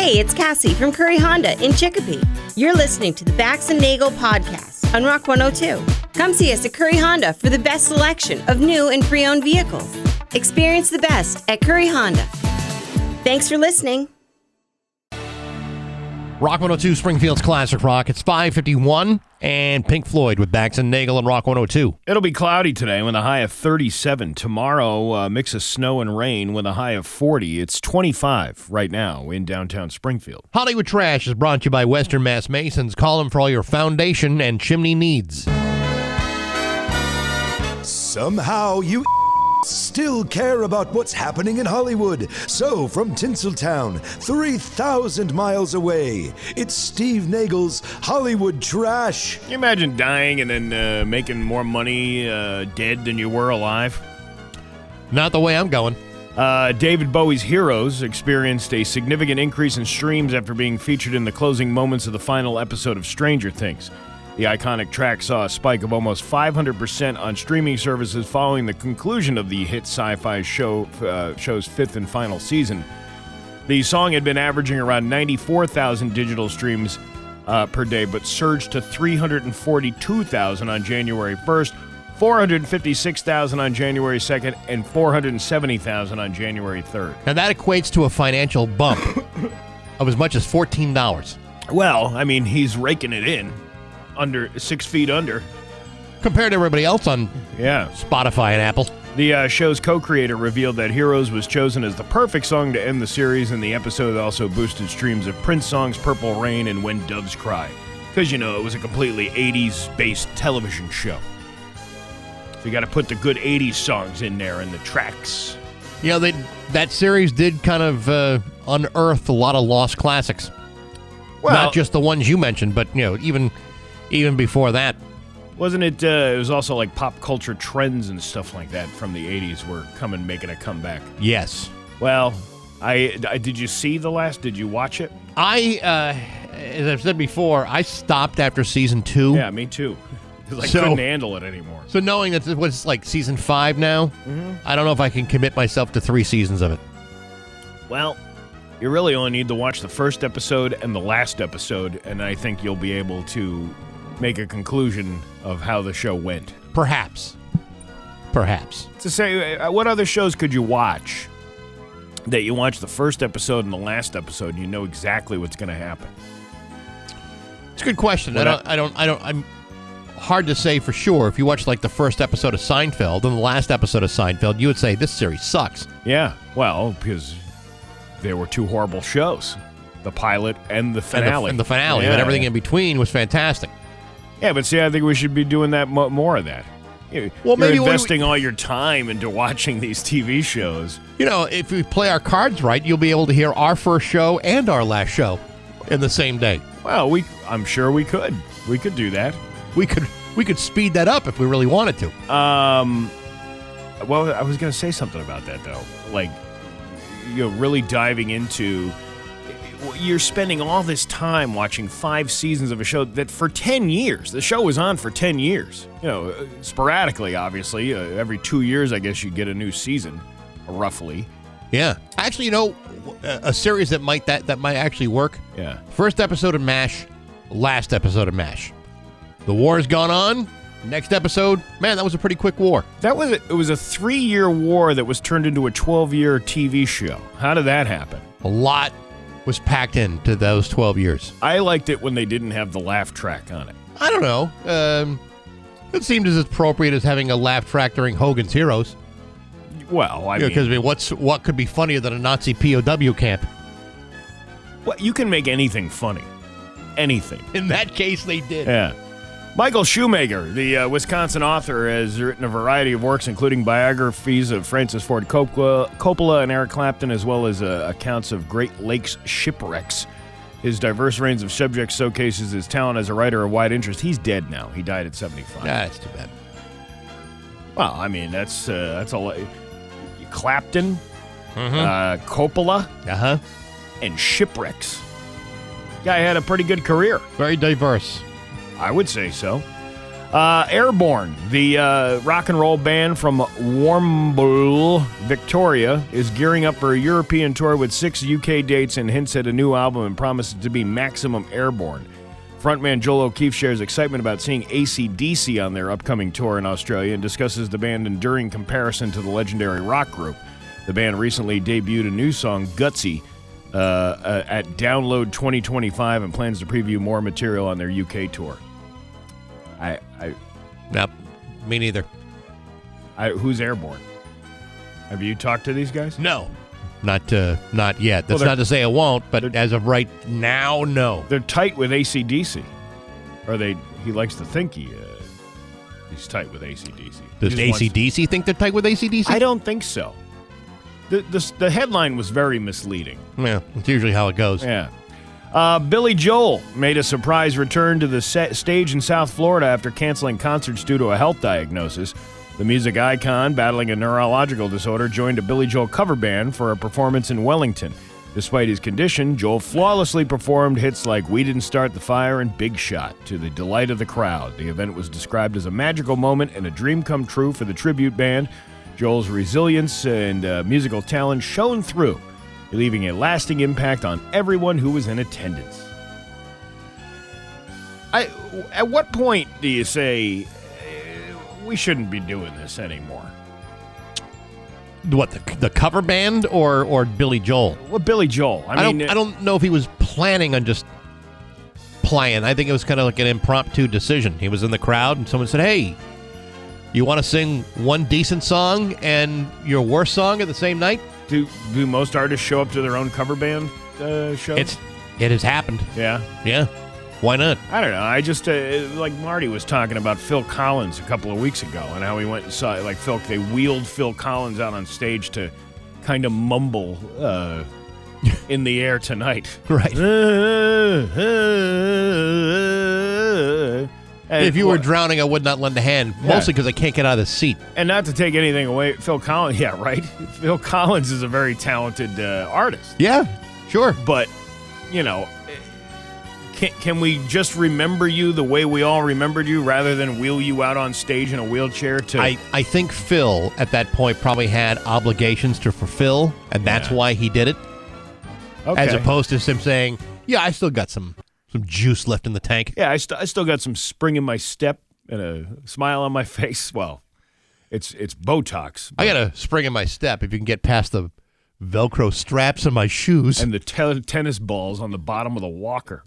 Hey, it's Cassie from Curry Honda in Chicopee. You're listening to the Bax and Nagle podcast on Rock 102. Come see us at Curry Honda for the best selection of new and pre-owned vehicles. Experience the best at Curry Honda. Thanks for listening. Rock 102, Springfield's Classic Rock. It's 5:51, and Pink Floyd with Bax and Nagle on Rock 102. It'll be cloudy today with a high of 37. Tomorrow, mix of snow and rain with a high of 40. It's 25 right now in downtown Springfield. Hollywood Trash is brought to you by Western Mass Masons. Call them for all your foundation and chimney needs. Somehow you still care about what's happening in Hollywood. So, from Tinseltown, 3,000 miles away, it's Steve Nagle's Hollywood Trash. Can you imagine dying and then making more money dead than you were alive? Not the way I'm going. David Bowie's Heroes experienced a significant increase in streams after being featured in the closing moments of the final episode of Stranger Things. The iconic track saw a spike of almost 500% on streaming services following the conclusion of the hit sci-fi show's fifth and final season. The song had been averaging around 94,000 digital streams per day, but surged to 342,000 on January 1st, 456,000 on January 2nd, and 470,000 on January 3rd. Now, that equates to a financial bump of as much as $14. Well, I mean, he's raking it in. Under 6 feet under. Compared to everybody else on Yeah. Spotify and Apple. The show's co-creator revealed that Heroes was chosen as the perfect song to end the series, and the episode also boosted streams of Prince songs Purple Rain and When Doves Cry. Because, you know, it was a completely 80s-based television show. So you got to put the good 80s songs in there and the tracks. You know, that series did kind of unearth a lot of lost classics. Well, not just the ones you mentioned, but, you know, even before that. Wasn't it, it was also like pop culture trends and stuff like that from the 80s were making a comeback. Yes. Well, I did you see did you watch it? As I've said before, I stopped after season 2. Yeah, me too. Because I couldn't handle it anymore. So knowing that it was like season 5 now, I don't know if I can commit myself to 3 seasons of it. Well, you really only need to watch the first episode and the last episode, and I think you'll be able to make a conclusion of how the show went. Perhaps. To say, what other shows could you watch that you watch the first episode and the last episode and you know exactly what's going to happen? It's a good question. I'm hard to say for sure. If you watch like the first episode of Seinfeld and the last episode of Seinfeld, you would say this series sucks. Yeah, well, because there were 2 horrible shows, the pilot and the finale. And the finale, but everything in between was fantastic. Yeah, but see, I think we should be doing that more of that. You're maybe investing all your time into watching these TV shows. You know, if we play our cards right, you'll be able to hear our first show and our last show in the same day. Well, I'm sure we could. We could do that. We could speed that up if we really wanted to. Well, I was going to say something about that, though. Like, you know, really diving into... You're spending all this time watching 5 seasons of a show that for 10 years, the show was on for 10 years. You know, sporadically, obviously. Every 2 years, I guess, you get a new season, roughly. Yeah. Actually, you know, a series that might actually work. Yeah. First episode of MASH, last episode of MASH. The war has gone on. Next episode, man, that was a pretty quick war. It was a 3-year war that was turned into a 12-year TV show. How did that happen? A lot was packed into those 12 years. I liked it when they didn't have the laugh track on it. I don't know. It seemed as appropriate as having a laugh track during Hogan's Heroes. Well, because what could be funnier than a Nazi POW camp? Well, you can make anything funny. Anything. In that case, they did. Yeah. Michael Shoemaker, the Wisconsin author, has written a variety of works, including biographies of Francis Ford Coppola and Eric Clapton, as well as accounts of Great Lakes shipwrecks. His diverse range of subjects showcases his talent as a writer of wide interest. He's dead now. He died at 75. That's too bad. Well, I mean, that's a lot. Clapton, Coppola, and shipwrecks. Guy had a pretty good career. Very diverse. I would say so. Airborne, the rock and roll band from Warrnambool, Victoria, is gearing up for a European tour with 6 UK dates and hints at a new album and promises to be maximum airborne. Frontman Joel O'Keefe shares excitement about seeing AC/DC on their upcoming tour in Australia and discusses the band's enduring comparison to the legendary rock group. The band recently debuted a new song, Gutsy, at Download 2025 and plans to preview more material on their UK tour. Nope, me neither. Who's Airborne? Have you talked to these guys? No, not yet. That's not to say it won't, but as of right now, no. They're tight with AC/DC. Or he likes to think he's tight with AC/DC. Does AC/DC think they're tight with AC/DC? I don't think so. The headline was very misleading. Yeah, that's usually how it goes. Yeah. Billy Joel made a surprise return to the stage in South Florida after canceling concerts due to a health diagnosis. The music icon, battling a neurological disorder, joined a Billy Joel cover band for a performance in Wellington. Despite his condition, Joel flawlessly performed hits like We Didn't Start the Fire and Big Shot to the delight of the crowd. The event was described as a magical moment and a dream come true for the tribute band. Joel's resilience and musical talent shone through, leaving a lasting impact on everyone who was in attendance. At what point do you say, we shouldn't be doing this anymore? What, the cover band or Billy Joel? Well, Billy Joel. I don't know if he was planning on just playing. I think it was kind of like an impromptu decision. He was in the crowd and someone said, hey, you want to sing one decent song and your worst song at the same night? Do most artists show up to their own cover band shows? It has happened. Yeah. Yeah. Why not? I don't know. I just, like Marty was talking about Phil Collins a couple of weeks ago and how he went and saw, like, they wheeled Phil Collins out on stage to kind of mumble in the air tonight. Right. If you were drowning, I would not lend a hand, mostly because I can't get out of the seat. And not to take anything away, Phil Collins, yeah, right? Phil Collins is a very talented artist. Yeah, sure. But, can we just remember you the way we all remembered you rather than wheel you out on stage in a wheelchair to... I think Phil, at that point, probably had obligations to fulfill, and that's why he did it. Okay. As opposed to him saying, yeah, I still got some juice left in the tank. Yeah, I still got some spring in my step and a smile on my face. Well, it's Botox. I got a spring in my step if you can get past the Velcro straps in my shoes. And the tennis balls on the bottom of the walker.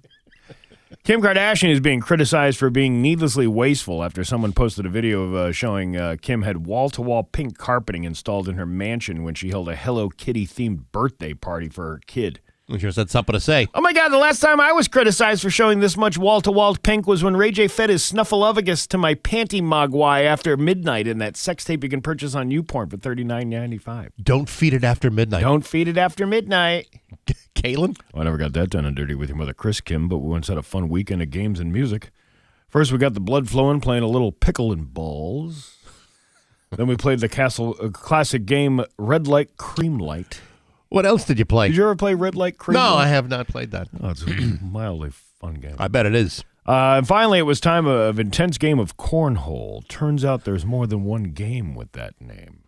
Kim Kardashian is being criticized for being needlessly wasteful after someone posted a video of showing Kim had wall-to-wall pink carpeting installed in her mansion when she held a Hello Kitty-themed birthday party for her kid. I'm sure that's something to say. Oh my God, the last time I was criticized for showing this much wall-to-wall pink was when Ray J fed his snuffleupagus to my panty mogwai after midnight in that sex tape you can purchase on YouPorn for $39.95. Don't feed it after midnight. Don't feed it after midnight. Kalen? Well, I never got that done and dirty with your mother, Chris Kim, but we once had a fun weekend of games and music. First, we got the blood flowing, playing a little pickle and balls. Then we played the classic game Red Light, Cream Light. What else did you play? Did you ever play Red Light, Cream No, Light? I have not played that. Oh, it's a mildly fun game. I bet it is. And finally, it was time of intense game of cornhole. Turns out there's more than one game with that name.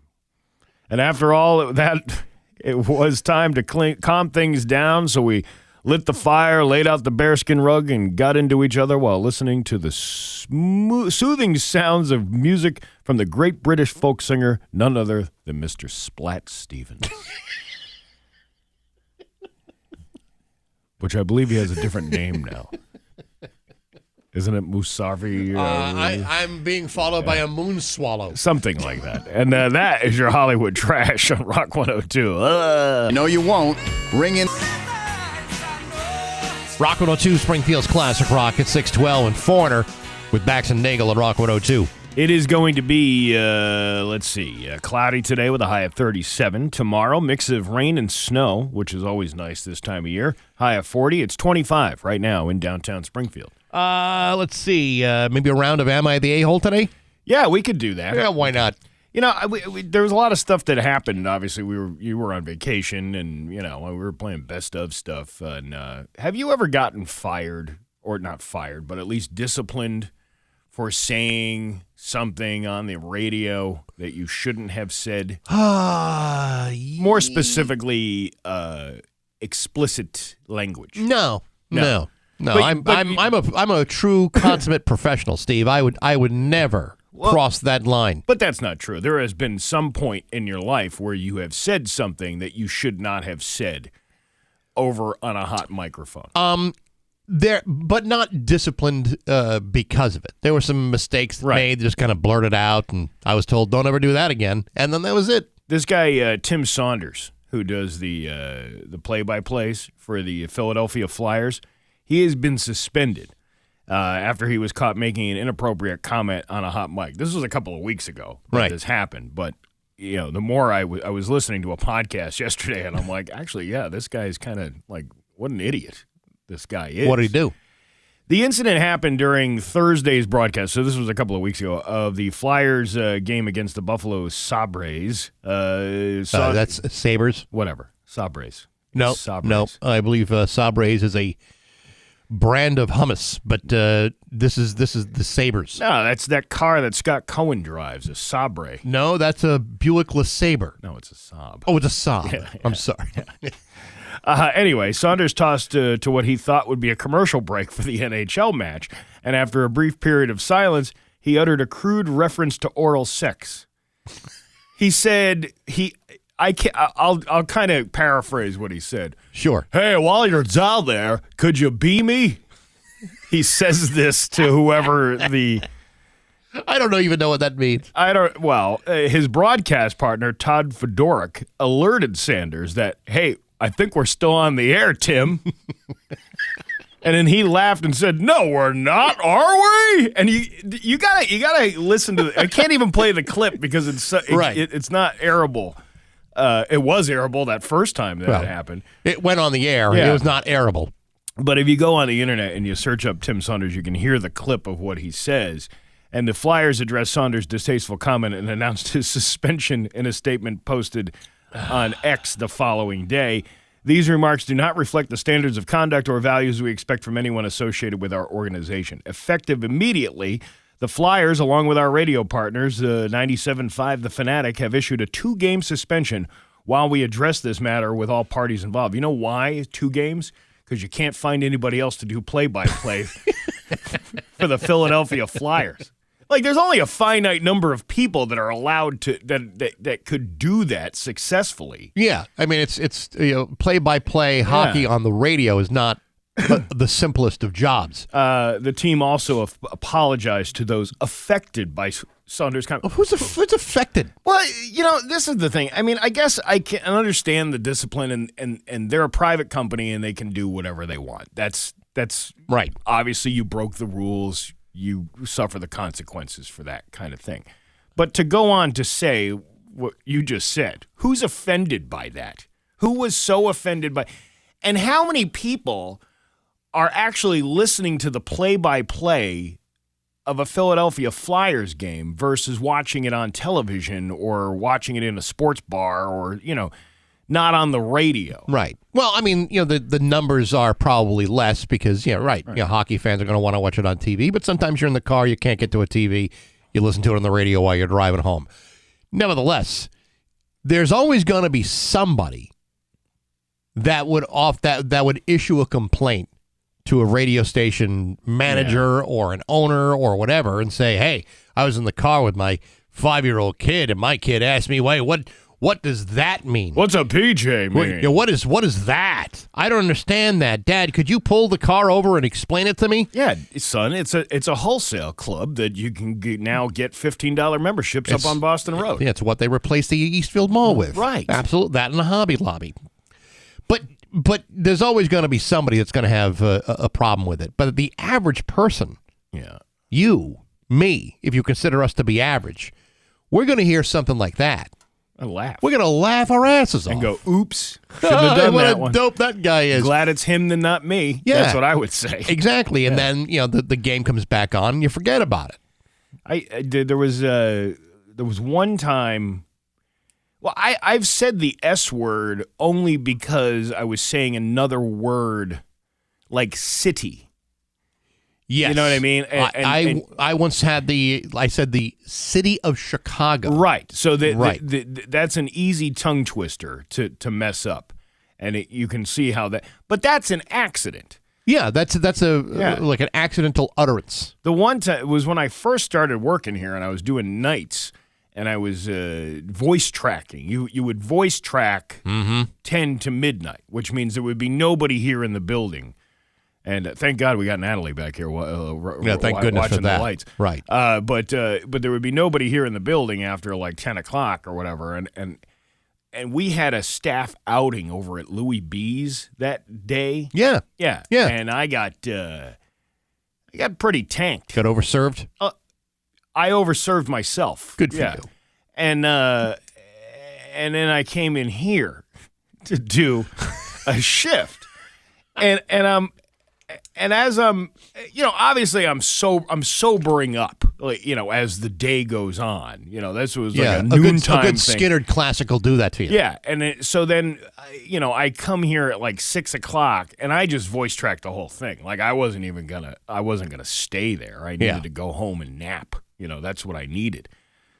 And after all that, it was time to calm things down, so we lit the fire, laid out the bearskin rug, and got into each other while listening to the soothing sounds of music from the great British folk singer, none other than Mr. Splat Stevens. Which I believe he has a different name now. Isn't it Musavi? I'm being followed by a moon swallow. Something like that. And that is your Hollywood Trash on Rock 102. No, you won't. Ring in. Rock 102, Springfield's Classic Rock at 612 and Foreigner with Bax and Nagle at Rock 102. It is going to be, cloudy today with a high of 37. Tomorrow, mix of rain and snow, which is always nice this time of year. High of 40. It's 25 right now in downtown Springfield. Let's see. Maybe a round of Am I the A-Hole today? Yeah, we could do that. Yeah, why not? There was a lot of stuff that happened. Obviously, you were on vacation, and we were playing best of stuff. And have you ever gotten fired, or not fired, but at least disciplined for saying something on the radio that you shouldn't have said? More specifically, explicit language. No. But I'm a true consummate professional, Steve. I would never cross that line. But that's not true. There has been some point in your life where you have said something that you should not have said over on a hot microphone. But not disciplined because of it. There were some mistakes made, just kind of blurted out, and I was told, don't ever do that again. And then that was it. This guy, Tim Saunders, who does the play-by-plays for the Philadelphia Flyers, he has been suspended after he was caught making an inappropriate comment on a hot mic. This was a couple of weeks ago that this happened, but the more I was listening to a podcast yesterday, and I'm like, actually, yeah, this guy is kind of like, what an idiot this guy is. What did he do? The incident happened during Thursday's broadcast, so this was a couple of weeks ago, of the Flyers game against the Buffalo Sabres. That's Sabres? Whatever. Sabres. No, I believe Sabres is a brand of hummus, but this is the Sabres. No, that's that car that Scott Cohen drives, a Sabre. No, that's a Buick LeSabre. No, it's a Saab. Oh, it's a Saab. Yeah. I'm sorry. Anyway, Saunders tossed to what he thought would be a commercial break for the NHL match, and after a brief period of silence, he uttered a crude reference to oral sex. He said I'll kind of paraphrase what he said. Sure. Hey, while you're down there, could you be me? He says this to whoever the... I don't even know what that means. His broadcast partner, Todd Fedoruk, alerted Sanders that, hey, I think we're still on the air, Tim. And then he laughed and said, "No, we're not, are we?" And you gotta listen to. I can't even play the clip because it's not airable. It was airable that first time that it happened. It went on the air. Yeah. It was not airable. But if you go on the internet and you search up Tim Saunders, you can hear the clip of what he says. And the Flyers addressed Saunders' distasteful comment and announced his suspension in a statement posted on X the following day. These remarks do not reflect the standards of conduct or values we expect from anyone associated with our organization. Effective immediately, the Flyers, along with our radio partners, 97.5 The Fanatic, have issued a 2-game suspension while we address this matter with all parties involved. You know why 2 games? Because you can't find anybody else to do play-by-play for the Philadelphia Flyers. Like, there's only a finite number of people that are allowed to that could do that successfully. Yeah, I mean, it's play-by-play hockey on the radio is not the simplest of jobs. The team also apologized to those affected by Saunders' comment. Who's affected? Well, this is the thing. I mean, I guess I can understand the discipline, and they're a private company and they can do whatever they want. That's right. Obviously, you broke the rules. You suffer the consequences for that kind of thing. But to go on to say what you just said, who's offended by that? Who was so offended by... And how many people are actually listening to the play-by-play of a Philadelphia Flyers game versus watching it on television or watching it in a sports bar or, not on the radio? Right. Well, I mean, the numbers are probably less because, hockey fans are going to want to watch it on TV, but sometimes you're in the car, you can't get to a TV, you listen to it on the radio while you're driving home. Nevertheless, there's always going to be somebody that would issue a complaint to a radio station manager or an owner or whatever and say, "Hey, I was in the car with my 5-year-old kid and my kid asked me, wait, what does that mean? What's a PJ mean? What is that? I don't understand that. Dad, could you pull the car over and explain it to me?" Yeah, son, it's a wholesale club that you can now get $15 memberships up on Boston Road. Yeah, it's what they replaced the Eastfield Mall with. Right. Absolutely. That and the Hobby Lobby. But there's always going to be somebody that's going to have a problem with it. But the average person, you, me, if you consider us to be average, we're going to hear something like that. And laugh. We're going to laugh our asses off. And go, oops, shouldn't have done what that a one. dope that guy is. Glad it's him and not me. Yeah. That's what I would say. Exactly. And then, the game comes back on and you forget about it. There was one time... Well, I've said the S word only because I was saying another word like city. Yes. You know what I mean? I once had I said the city of Chicago. Right. So Right. that's an easy tongue twister to mess up. And you can see how that, but that's an accident. Yeah, that's like an accidental utterance. The one time was when I first started working here, and I was doing nights, and I was voice tracking. You would voice track 10 to midnight, which means there would be nobody here in the building. And thank God we got Natalie back here. Thank goodness watching for that. The lights. Right. But there would be nobody here in the building after like 10 o'clock or whatever, and we had a staff outing over at Louis B's that day. Yeah. Yeah. Yeah. And I got pretty tanked. Got overserved? I overserved myself. Good for you. And then I came in here to do a shift. And as I'm, obviously I'm sobering up, like, as the day goes on. This was like a noontime a good thing. Skinner classic will do that to you. Yeah, and so then, I come here at like 6 o'clock, and I just voice tracked the whole thing. Like I wasn't gonna stay there. I needed to go home and nap. That's what I needed.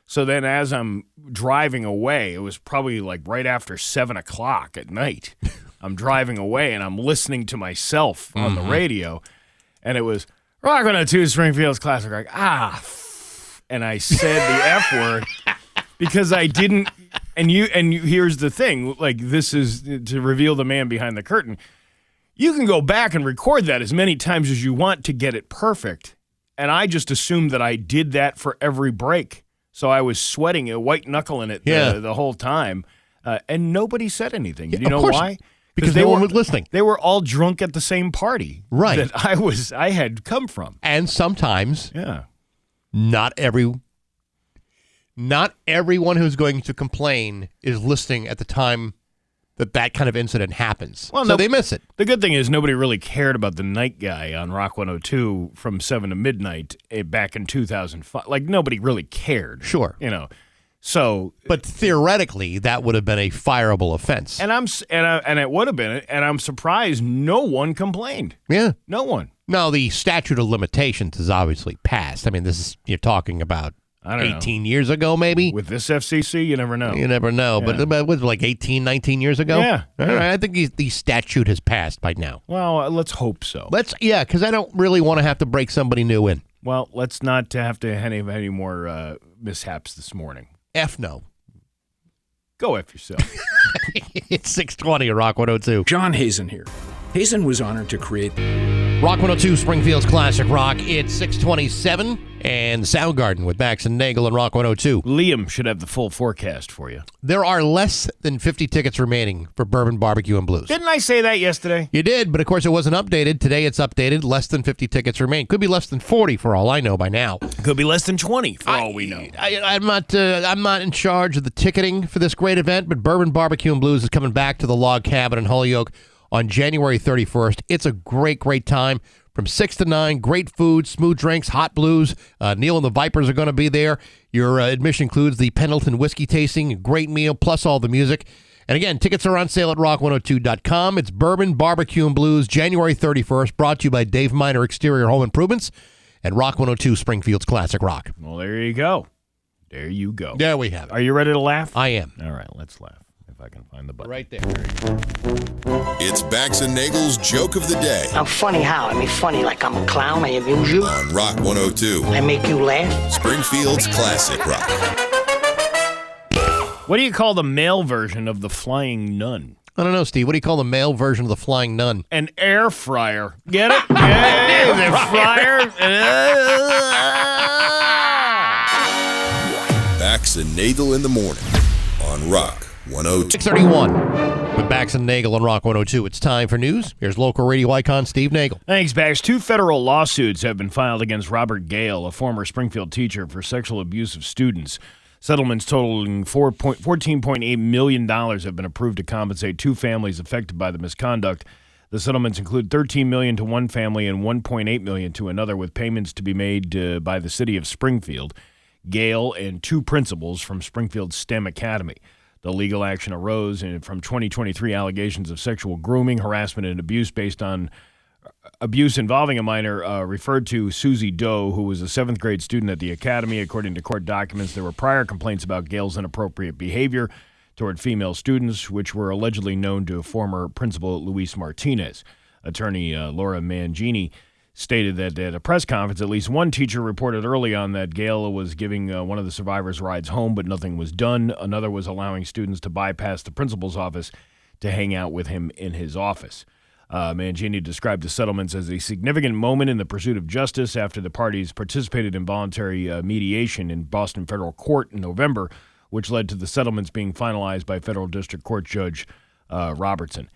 So then, as I'm driving away, it was probably like right after 7 o'clock at night. I'm driving away, and I'm listening to myself on the radio, and it was Rock 102 Springfield's Classic Rock. And I said the F word because I didn't. And here's the thing, like this is to reveal the man behind the curtain. You can go back and record that as many times as you want to get it perfect, and I just assumed that I did that for every break. So I was sweating, white knuckling it the whole time, and nobody said anything. You know why? Because they weren't listening. They were all drunk at the same party, right? That I had come from. And sometimes, not everyone who's going to complain is listening at the time that kind of incident happens. Well, so they miss it. The good thing is nobody really cared about the night guy on Rock 102 from 7 to midnight back in 2005. Like nobody really cared. Sure, So, but theoretically, that would have been a fireable offense, and it would have been, and I'm surprised no one complained. Yeah, no one. Now the statute of limitations is obviously passed. I mean, you're talking about 18 years ago, maybe. With this FCC, you never know. You never know, but it was like 18, 19 years ago. Yeah, all right. I think the statute has passed by now. Well, let's hope so. Because I don't really want to have to break somebody new in. Well, let's not have to have any more mishaps this morning. F no. Go F yourself. It's 6:20 at Rock 102. John Hazen here. Hazen was honored to create Rock 102, Springfield's Classic Rock. It's 6:27 and Soundgarden with Bax and Nagle and Rock 102. Liam should have the full forecast for you. There are less than 50 tickets remaining for Bourbon Barbecue and Blues. Didn't I say that yesterday? You did, but of course it wasn't updated. Today it's updated. Less than 50 tickets remain. Could be less than 40 for all I know by now. Could be less than 20 for all we know. I'm not in charge of the ticketing for this great event, but Bourbon Barbecue and Blues is coming back to the Log Cabin in Holyoke on January 31st. It's a great, great time. From 6 to 9, great food, smooth drinks, hot blues. Neil and the Vipers are going to be there. Your admission includes the Pendleton whiskey tasting, a great meal, plus all the music. And again, tickets are on sale at rock102.com. It's Bourbon Barbecue and Blues, January 31st, brought to you by Dave Miner Exterior Home Improvements and Rock 102, Springfield's Classic Rock. Well, there you go. There you go. There we have it. Are you ready to laugh? I am. All right, let's laugh. If I can find the button. Right there. It's Bax and Nagle's Joke of the Day. I'm funny how? I mean funny like I'm a clown, I amuse you. On Rock 102. I make you laugh. Springfield's Classic Rock. What do you call the male version of the Flying Nun? I don't know, Steve. What do you call the male version of the Flying Nun? An air fryer. Get it? Yeah, the fryer. Bax and Nagle in the morning on Rock 102. 6:31 with Bax and Nagle on Rock 102. It's time for news. Here's local radio icon Steve Nagle. Thanks, Bax. 2 federal lawsuits have been filed against Robert Gale, a former Springfield teacher, for sexual abuse of students. Settlements totaling $14.8 million have been approved to compensate 2 families affected by the misconduct. The settlements include $13 million to one family and $1.8 million to another, with payments to be made by the city of Springfield, Gale, and 2 principals from Springfield STEM Academy. The legal action arose from 2023 allegations of sexual grooming, harassment, and abuse based on abuse involving a minor referred to Susie Doe, who was a 7th grade student at the academy. According to court documents, there were prior complaints about Gale's inappropriate behavior toward female students, which were allegedly known to former principal Luis Martinez. Attorney Laura Mangini stated that at a press conference, at least one teacher reported early on that Gale was giving one of the survivors rides home, but nothing was done. Another was allowing students to bypass the principal's office to hang out with him in his office. Mangini described the settlements as a significant moment in the pursuit of justice after the parties participated in voluntary mediation in Boston federal court in November, which led to the settlements being finalized by federal district court judge Robertson.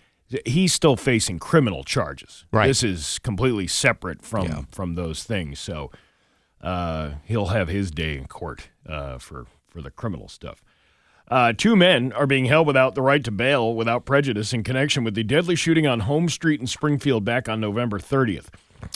He's still facing criminal charges. Right. This is completely separate from those things. So he'll have his day in court for the criminal stuff. 2 men are being held without the right to bail without prejudice in connection with the deadly shooting on Home Street in Springfield back on November 30th.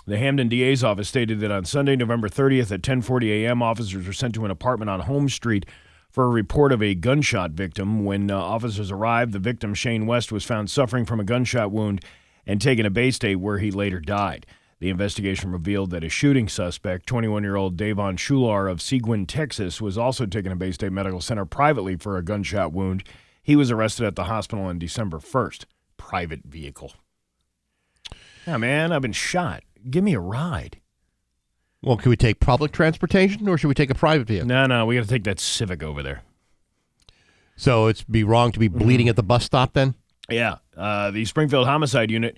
The Hamden DA's office stated that on Sunday, November 30th at 10:40 a.m., officers were sent to an apartment on Home Street for a report of a gunshot victim. When officers arrived, the victim, Shane West, was found suffering from a gunshot wound and taken to Bay State, where he later died. The investigation revealed that a shooting suspect, 21-year-old Davon Shular of Seguin, Texas, was also taken to Bay State Medical Center privately for a gunshot wound. He was arrested at the hospital on December 1st. Private vehicle. Yeah, man, I've been shot. Give me a ride. Well, can we take public transportation or should we take a private vehicle? No, we got to take that Civic over there. So it's be wrong to be bleeding at the bus stop then? Yeah. The Springfield Homicide Unit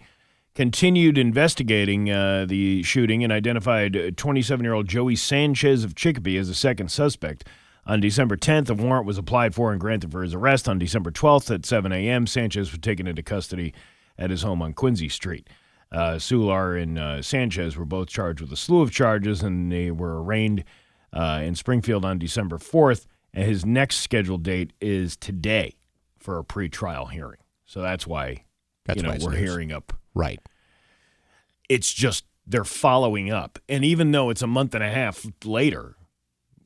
continued investigating the shooting and identified 27-year-old Joey Sanchez of Chicopee as a second suspect. On December 10th, a warrant was applied for and granted for his arrest. On December 12th at 7 a.m., Sanchez was taken into custody at his home on Quincy Street. Sular and Sanchez were both charged with a slew of charges, and they were arraigned in Springfield on December 4th. And his next scheduled date is today for a pretrial hearing. So that's why, we're hearing up. Right. It's just they're following up. And even though it's a month and a half later,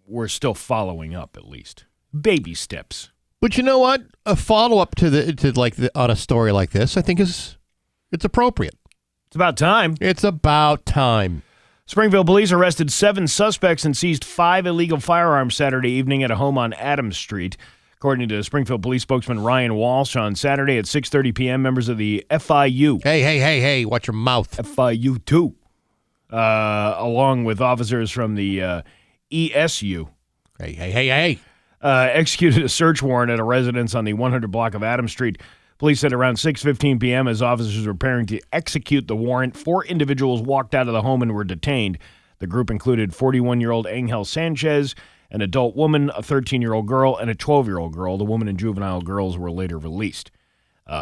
we're still following up at least. Baby steps. But you know what? A follow-up on a story like this, I think it's appropriate. It's about time. It's about time. Springfield police arrested 7 suspects and seized 5 illegal firearms Saturday evening at a home on Adams Street. According to Springfield police spokesman Ryan Walsh, on Saturday at 6:30 p.m., members of the FIU. Hey, watch your mouth. FIU 2. Along with officers from the ESU. Hey. Executed a search warrant at a residence on the 100 block of Adams Street. Police said around 6:15 p.m. as officers were preparing to execute the warrant, 4 individuals walked out of the home and were detained. The group included 41-year-old Angel Sanchez, an adult woman, a 13-year-old girl, and a 12-year-old girl. The woman and juvenile girls were later released.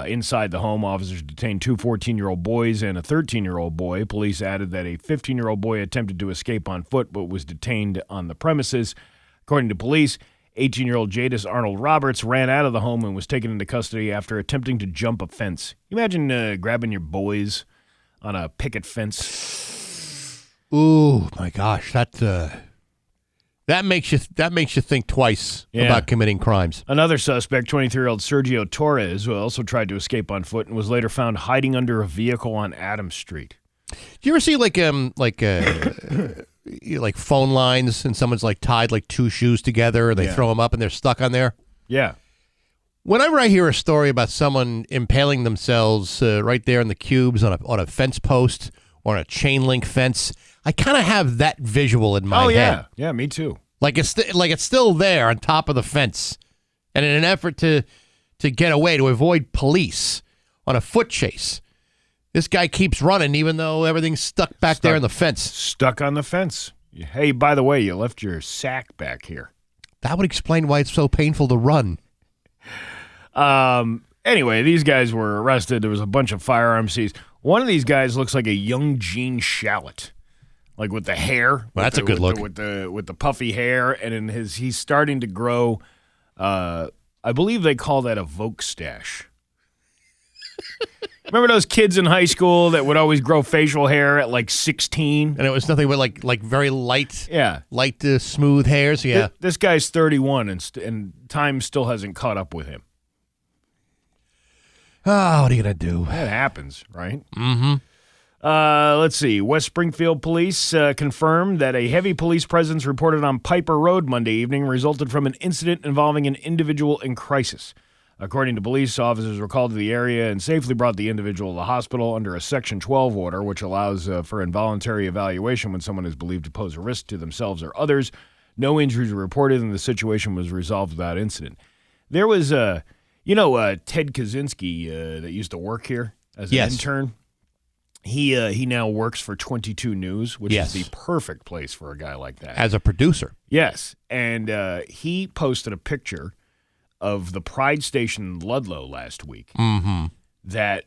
Inside the home, officers detained 2 14-year-old boys and a 13-year-old boy. Police added that a 15-year-old boy attempted to escape on foot but was detained on the premises. According to police, 18-year-old Jadis Arnold Roberts ran out of the home and was taken into custody after attempting to jump a fence. You imagine grabbing your boys on a picket fence? Ooh, my gosh, that makes you think twice about committing crimes. Another suspect, 23-year-old Sergio Torres, who also tried to escape on foot and was later found hiding under a vehicle on Adams Street. Do you ever see like phone lines and someone's like tied like 2 shoes together and they throw them up and they're stuck on there? Yeah. Whenever I hear a story about someone impaling themselves right there in the cubes on a fence post or on a chain link fence, I kind of have that visual in my head. Yeah, me too. Like it's still there on top of the fence, and in an effort to get away, to avoid police on a foot chase, this guy keeps running even though everything's stuck there in the fence. Stuck on the fence. Hey, by the way, you left your sack back here. That would explain why it's so painful to run. Anyway, these guys were arrested. There was a bunch of firearms seized. One of these guys looks like a young Gene Shalit. Like with the hair. Well, that's a good look. With the puffy hair, and he's starting to grow. I believe they call that a Vogue stash. Remember those kids in high school that would always grow facial hair at like 16? And it was nothing but like very light, smooth hairs. Yeah. This guy's 31, and time still hasn't caught up with him. Oh, what are you gonna do? That happens, right? Mm-hmm. Let's see. West Springfield police confirmed that a heavy police presence reported on Piper Road Monday evening resulted from an incident involving an individual in crisis. According to police, officers were called to the area and safely brought the individual to the hospital under a Section 12 order, which allows for involuntary evaluation when someone is believed to pose a risk to themselves or others. No injuries were reported, and the situation was resolved without incident. There was, Ted Kaczynski that used to work here as an intern. He now works for 22 News, which is the perfect place for a guy like that. As a producer. Yes, and he posted a picture of the Pride Station in Ludlow last week that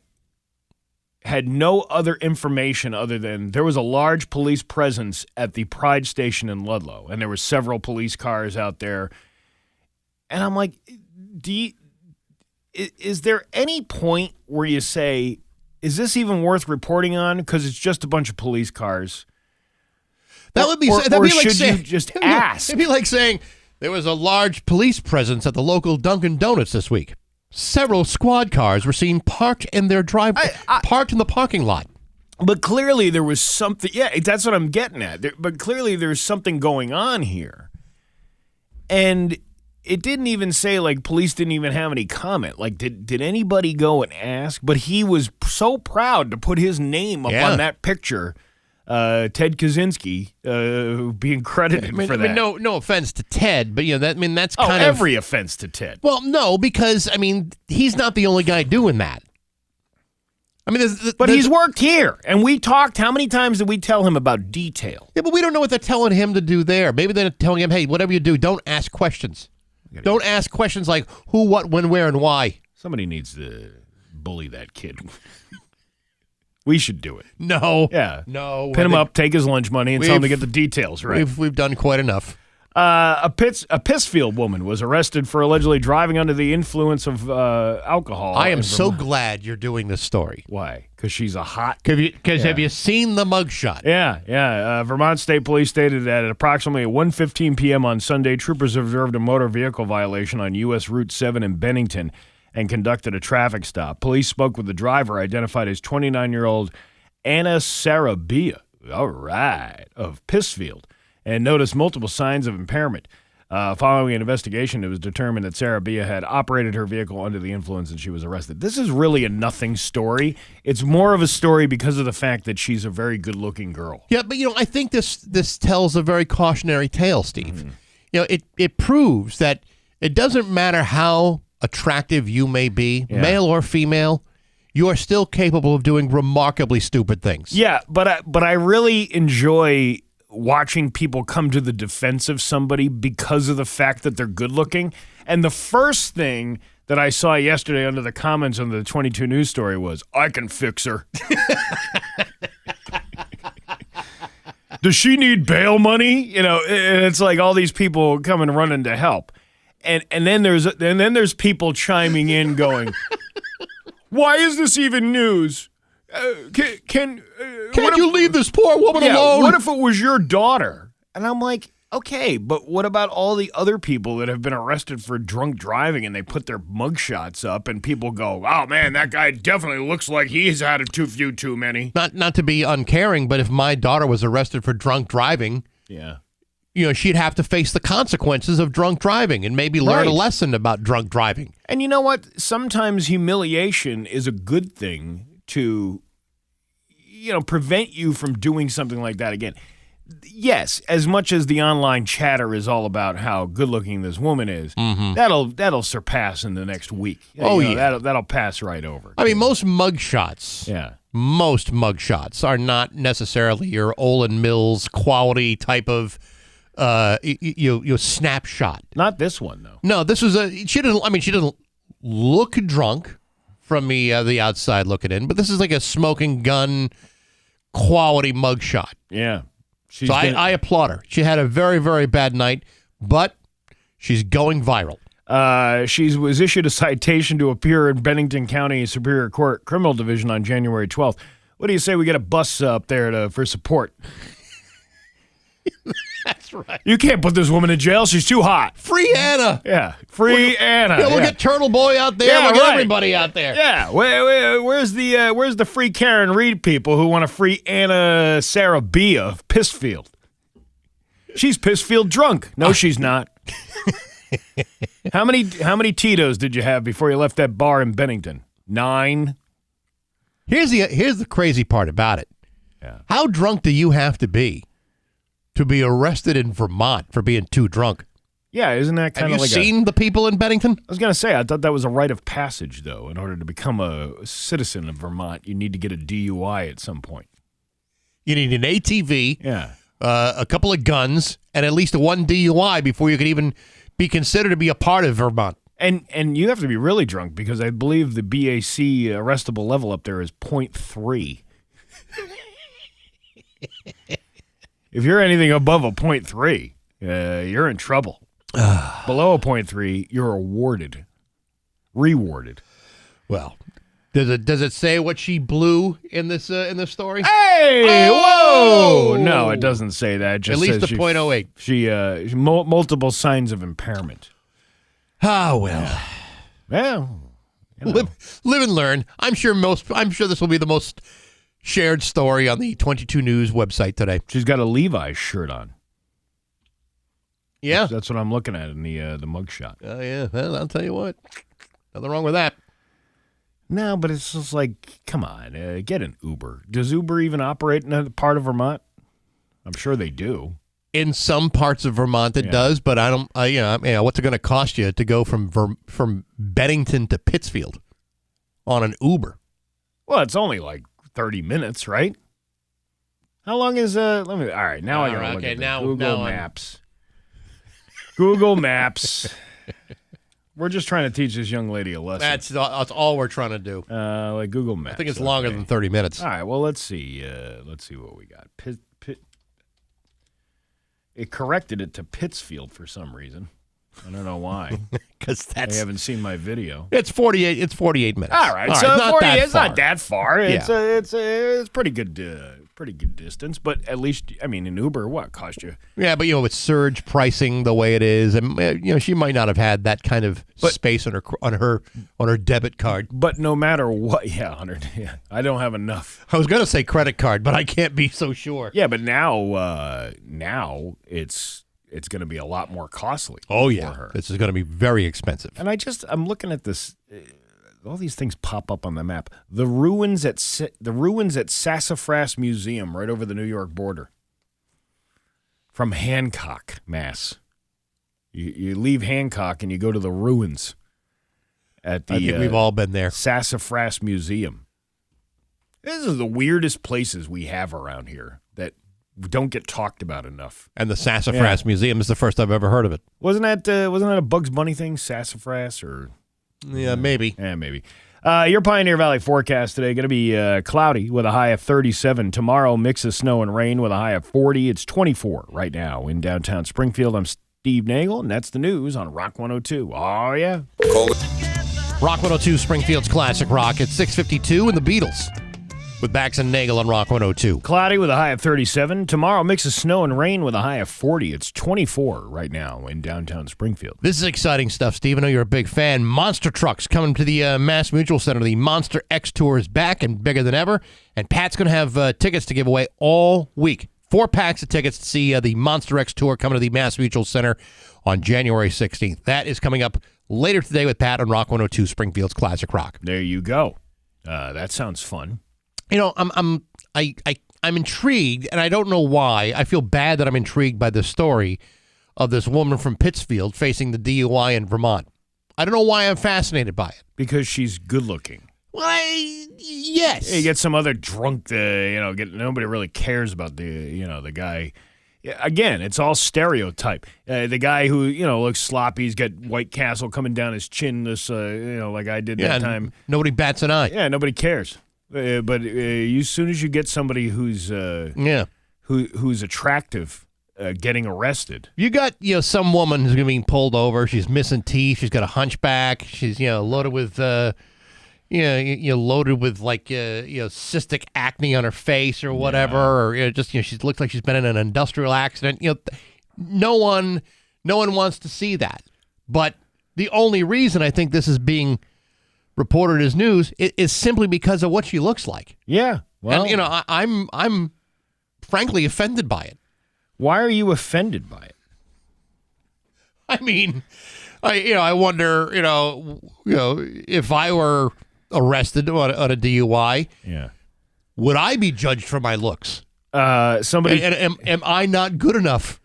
had no other information other than there was a large police presence at the Pride Station in Ludlow, and there were several police cars out there. And I'm like, is there any point where you say, is this even worth reporting on? Because it's just a bunch of police cars. That would be, or that'd be like should saying, you just ask? It'd be like saying there was a large police presence at the local Dunkin' Donuts this week. Several squad cars were seen parked in their driveway, parked in the parking lot. But clearly there was something. Yeah, that's what I'm getting at. But clearly there's something going on here. And it didn't even say, like, police didn't even have any comment. Like, did anybody go and ask? But he was so proud to put his name up on that picture. Ted Kaczynski being credited for that. No offense to Ted, but that's kind of every offense to Ted. Well, no, because he's not the only guy doing that. But he's worked here, and we talked. How many times did we tell him about detail? Yeah, but we don't know what they're telling him to do there. Maybe they're telling him, hey, whatever you do, don't ask questions. Don't ask questions like who, what, when, where, and why. Somebody needs to bully that kid. We should do it. No. Yeah. No. Pin him up, take his lunch money, and tell him to get the details right. We've done quite enough. A Pittsfield woman was arrested for allegedly driving under the influence of alcohol. I am so glad you're doing this story. Why? Because she's a hot... Because have you seen the mugshot? Yeah. Vermont State Police stated that at approximately 1:15 p.m. on Sunday, troopers observed a motor vehicle violation on U.S. Route 7 in Bennington and conducted a traffic stop. Police spoke with the driver, identified as 29-year-old Anna Sarabia, of Pittsfield, and noticed multiple signs of impairment. Following an investigation, it was determined that Sarabia had operated her vehicle under the influence and she was arrested. This is really a nothing story. It's more of a story because of the fact that she's a very good-looking girl. Yeah, but, I think this tells a very cautionary tale, Steve. It proves that it doesn't matter how attractive you may be, male or female, you are still capable of doing remarkably stupid things. Yeah, but I really enjoy watching people come to the defense of somebody because of the fact that they're good looking. And the first thing that I saw yesterday under the comments on the 22 News story was, I can fix her. Does she need bail money? And it's like all these people coming running to help. And then there's people chiming in going, why is this even news? Can't you leave this poor woman alone? What if it was your daughter? And I'm like, okay, but what about all the other people that have been arrested for drunk driving and they put their mugshots up and people go, oh man, that guy definitely looks like he's had a few too many. Not to be uncaring, but if my daughter was arrested for drunk driving, she'd have to face the consequences of drunk driving and maybe learn a lesson about drunk driving. And you know what? Sometimes humiliation is a good thing to, prevent you from doing something like that again. Yes, as much as the online chatter is all about how good-looking this woman is, that'll surpass in the next week. That'll pass right over. Most mugshots. Yeah. Most mugshots are not necessarily your Olin Mills quality type of snapshot. Not this one though. No, this was she didn't look drunk from the outside looking in, but this is like a smoking gun quality mugshot. Yeah. I applaud her. She had a very, very bad night, but she's going viral. She was issued a citation to appear in Bennington County Superior Court Criminal Division on January 12th. What do you say we get a bus up there for support? That's right. You can't put this woman in jail. She's too hot. Free Anna. Yeah, free Anna. Yeah, we'll get Turtle Boy out there. Yeah, we'll get right. everybody out there. Yeah, where's the free Karen Reed people who want to free Anna Sarah B of Pissfield? She's Pissfield drunk. No, she's not. How many Tito's did you have before you left that bar in Bennington? 9. Here's the crazy part about it. Yeah. How drunk do you have to be arrested in Vermont for being too drunk? Yeah, isn't that kind of like Have you seen the people in Bennington? I was going to say, I thought that was a rite of passage, though. In order to become a citizen of Vermont, you need to get a DUI at some point. You need an ATV, Yeah. a couple of guns, and at least one DUI before you could even be considered to be a part of Vermont. And you have to be really drunk because I believe the BAC arrestable level up there is 0.3. If you're anything above a 0.3, you're in trouble. Below a 0.3, you're rewarded. Well, does it say what she blew in this story? Hey, Oh! whoa! No, it doesn't say that. It just At least says the .08. She multiple signs of impairment. Ah, well. Well, you know. Live and learn. I'm sure this will be the most shared story on the 22 News website today. She's got a Levi's shirt on. Yeah. That's what I'm looking at in the mugshot. Oh, yeah. Well, I'll tell you what. Nothing wrong with that. No, but it's just like, come on, get an Uber. Does Uber even operate in a part of Vermont? I'm sure they do. In some parts of Vermont, it does, but I don't. What's it going to cost you to go from Bennington to Pittsfield on an Uber? Well, it's only like 30 minutes, right? How long is All right, now I got to look at Google Maps. Google Maps. We're just trying to teach this young lady a lesson. That's all we're trying to do. Like Google Maps. I think it's longer than 30 minutes. All right, well, let's see. Let's see what we got. It corrected it to Pittsfield for some reason. I don't know why. Because I haven't seen my video. It's 48. It's 48 minutes. All right, so not 40, that it's far. not that far. It's Yeah. it's pretty good distance. But at least, I mean, an Uber, what cost you? Yeah, but with surge pricing the way it is, and she might not have had that kind of space on her debit card. But no matter what, 100. Yeah, I don't have enough. I was going to say credit card, but I can't be so sure. Yeah, but now it's going to be a lot more costly. Oh for yeah, her. this is going to be very expensive. And I'm looking at this. All these things pop up on the map. The ruins at Sassafras Museum, right over the New York border. From Hancock, Mass. You leave Hancock and you go to the ruins at the. I think we've all been there. Sassafras Museum. This is the weirdest places we have around here that don't get talked about enough. And the Sassafras Museum is the first I've ever heard of it. Wasn't that a Bugs Bunny thing? Sassafras or. Yeah, maybe. Yeah, maybe. Your Pioneer Valley forecast today going to be cloudy with a high of 37. Tomorrow, mix of snow and rain with a high of 40. It's 24 right now in downtown Springfield. I'm Steve Nagle, and that's the news on Rock 102. Oh, yeah. Call it. Rock 102, Springfield's Classic Rock at 6:52, and the Beatles with Bax and Nagle on Rock 102. Cloudy with a high of 37. Tomorrow, mix of snow and rain with a high of 40. It's 24 right now in downtown Springfield. This is exciting stuff, Steve. I know you're a big fan. Monster trucks coming to the Mass Mutual Center. The Monster X Tour is back and bigger than ever. And Pat's going to have tickets to give away all week. 4 packs of tickets to see the Monster X Tour coming to the Mass Mutual Center on January 16th. That is coming up later today with Pat on Rock 102, Springfield's Classic Rock. There you go. That sounds fun. I'm intrigued, and I don't know why. I feel bad that I'm intrigued by the story of this woman from Pittsfield facing the DUI in Vermont. I don't know why I'm fascinated by it. Because she's good looking. Well, yes. You get some other drunk, nobody really cares about the guy. Yeah, again, it's all stereotype. The guy who, looks sloppy, he's got White Castle coming down his chin, like I did that time. Nobody bats an eye. Yeah, nobody cares. But as soon as you get somebody who's who's attractive getting arrested. You got some woman who's being pulled over. She's missing teeth. She's got a hunchback. She's loaded with loaded with like cystic acne on her face or whatever, or just she looks like she's been in an industrial accident. No one wants to see that. But the only reason I think this is being reported as news is simply because of what she looks like. Yeah. Well, and I'm frankly offended by it. Why are you offended by it? I mean, I wonder, if I were arrested on a DUI, would I be judged for my looks? Somebody, and am I not good enough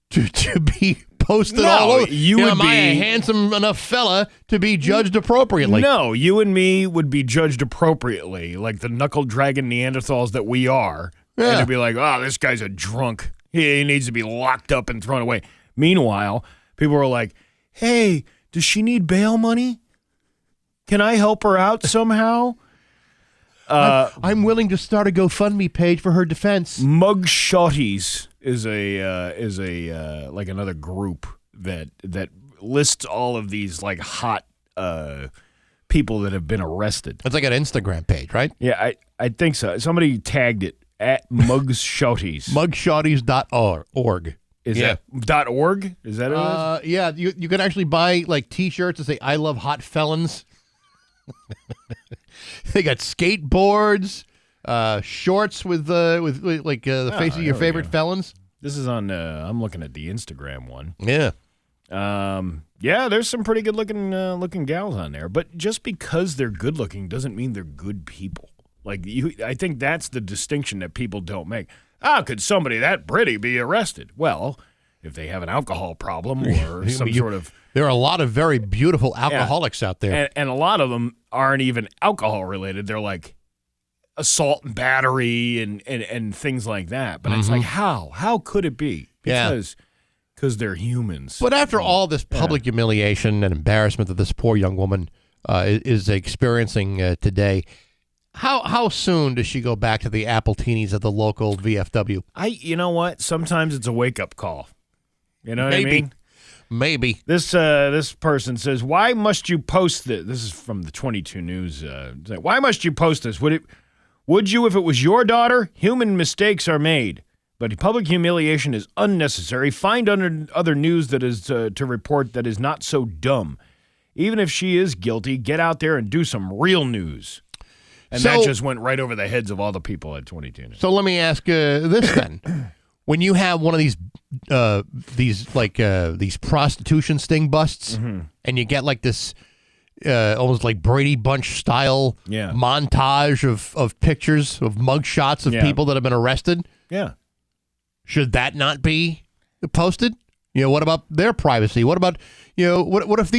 to be posted all over? Am I a handsome enough fella to be judged appropriately? No, you and me would be judged appropriately, like the knuckle-dragging Neanderthals that we are. Yeah. And it'd be like, oh, this guy's a drunk. He needs to be locked up and thrown away. Meanwhile, people are like, hey, does she need bail money? Can I help her out somehow? I'm willing to start a GoFundMe page for her defense. Mugshotties is a like another group that lists all of these like hot people that have been arrested. It's like an Instagram page, right? Yeah, I think so. Somebody tagged it at Mugshotties. Mugshotties.org. Is that .org? Is that it? Yeah, you can actually buy like T-shirts that say "I love hot felons." They got skateboards, shorts with the face of your favorite felons. This is on. I'm looking at the Instagram one. Yeah. Yeah, there's some pretty good looking gals on there. But just because they're good looking doesn't mean they're good people. Like I think that's the distinction that people don't make. How could somebody that pretty be arrested? Well, if they have an alcohol problem or some sort of... There are a lot of very beautiful alcoholics out there. And a lot of them aren't even alcohol-related. They're like assault and battery and things like that. But it's like, how? How could it be? Because they're humans. But after all this public humiliation and embarrassment that this poor young woman is experiencing today... How soon does she go back to the Appletinis at the local VFW? You know what? Sometimes it's a wake-up call. You know what I mean? Maybe. This person says, why must you post this? This is from the 22 News. Why must you post this? Would you if it was your daughter? Human mistakes are made. But public humiliation is unnecessary. Find other news that is to report that is not so dumb. Even if she is guilty, get out there and do some real news. And that just went right over the heads of all the people at 22 News. So let me ask this then. When you have one of these prostitution sting busts, and you get like this almost like Brady Bunch style montage of pictures of mugshots of people that have been arrested, should that not be posted? What about their privacy? What about what if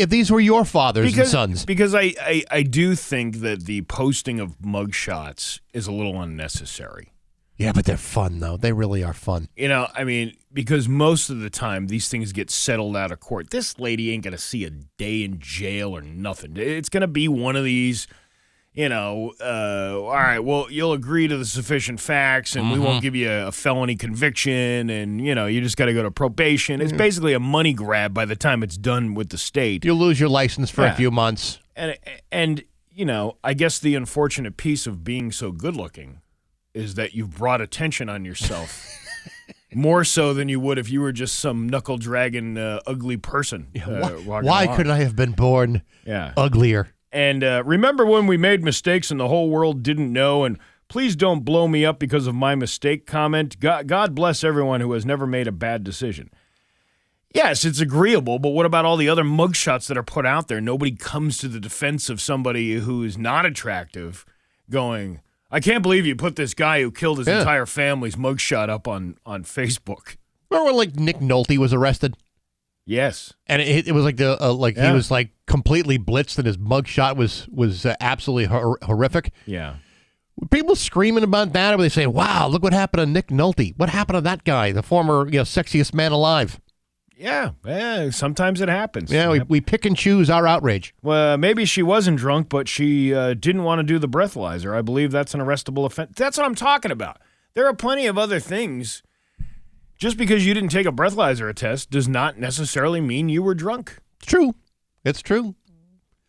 these were your fathers and sons? Because I do think that the posting of mugshots is a little unnecessary. Yeah, but they're fun, though. They really are fun. I mean, because most of the time these things get settled out of court. This lady ain't going to see a day in jail or nothing. It's going to be one of these, all right, well, you'll agree to the sufficient facts and we won't give you a felony conviction and, you just got to go to probation. It's basically a money grab by the time it's done with the state. You'll lose your license for a few months. And I guess the unfortunate piece of being so good looking is that you've brought attention on yourself more so than you would if you were just some knuckle-dragging, ugly person. Why couldn't I have been born uglier? And remember when we made mistakes and the whole world didn't know, and please don't blow me up because of my mistake comment. God bless everyone who has never made a bad decision. Yes, it's agreeable, but what about all the other mugshots that are put out there? Nobody comes to the defense of somebody who is not attractive going, I can't believe you put this guy who killed his entire family's mugshot up on Facebook. Remember when, like, Nick Nolte was arrested? Yes. And it was like he was like completely blitzed and his mugshot was absolutely horrific. Yeah. Were people screaming about that, or were they saying, wow, look what happened to Nick Nolte? What happened to that guy, the former sexiest man alive? Yeah, sometimes it happens. Yeah, we pick and choose our outrage. Well, maybe she wasn't drunk, but she didn't want to do the breathalyzer. I believe that's an arrestable offense. That's what I'm talking about. There are plenty of other things. Just because you didn't take a breathalyzer test does not necessarily mean you were drunk. It's true. It's true.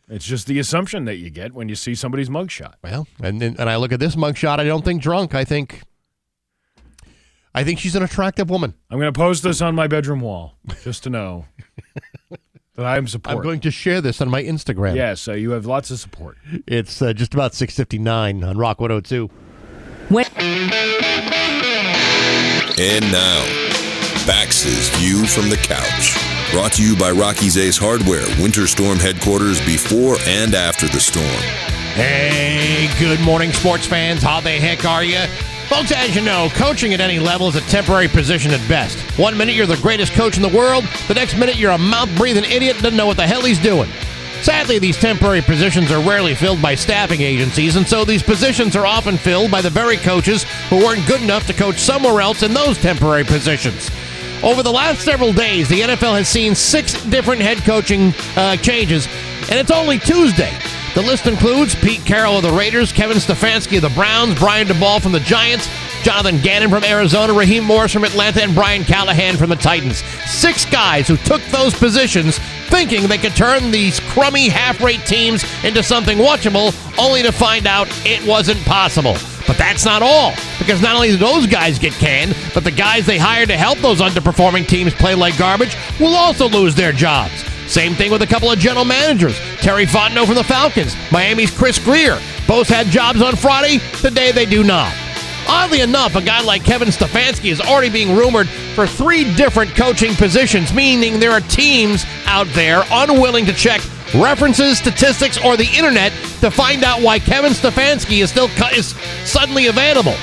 It's just the assumption that you get when you see somebody's mugshot. Well, and I look at this mugshot, I don't think drunk. I think she's an attractive woman. I'm going to post this on my bedroom wall just to know that I am support. I'm going to share this on my Instagram. Yes, you have lots of support. It's just about 6:59 on Rock 102. And now, Bax's View from the Couch. Brought to you by Rocky's Ace Hardware, Winter Storm headquarters before and after the storm. Hey, good morning, sports fans. How the heck are you? Folks, as you know, coaching at any level is a temporary position at best. 1 minute you're the greatest coach in the world, the next minute you're a mouth-breathing idiot that doesn't know what the hell he's doing. Sadly, these temporary positions are rarely filled by staffing agencies, and so these positions are often filled by the very coaches who weren't good enough to coach somewhere else in those temporary positions. Over the last several days, the NFL has seen 6 different head coaching changes, and it's only Tuesday. The list includes Pete Carroll of the Raiders, Kevin Stefanski of the Browns, Brian DeBall from the Giants, Jonathan Gannon from Arizona, Raheem Morris from Atlanta, and Brian Callahan from the Titans. 6 guys who took those positions thinking they could turn these crummy half-rate teams into something watchable, only to find out it wasn't possible. But that's not all, because not only do those guys get canned, but the guys they hired to help those underperforming teams play like garbage will also lose their jobs. Same thing with a couple of general managers. Terry Fontenot from the Falcons, Miami's Chris Greer. Both had jobs on Friday. Today they do not. Oddly enough, a guy like Kevin Stefanski is already being rumored for 3 different coaching positions, meaning there are teams out there unwilling to check references, statistics, or the internet to find out why Kevin Stefanski is suddenly available.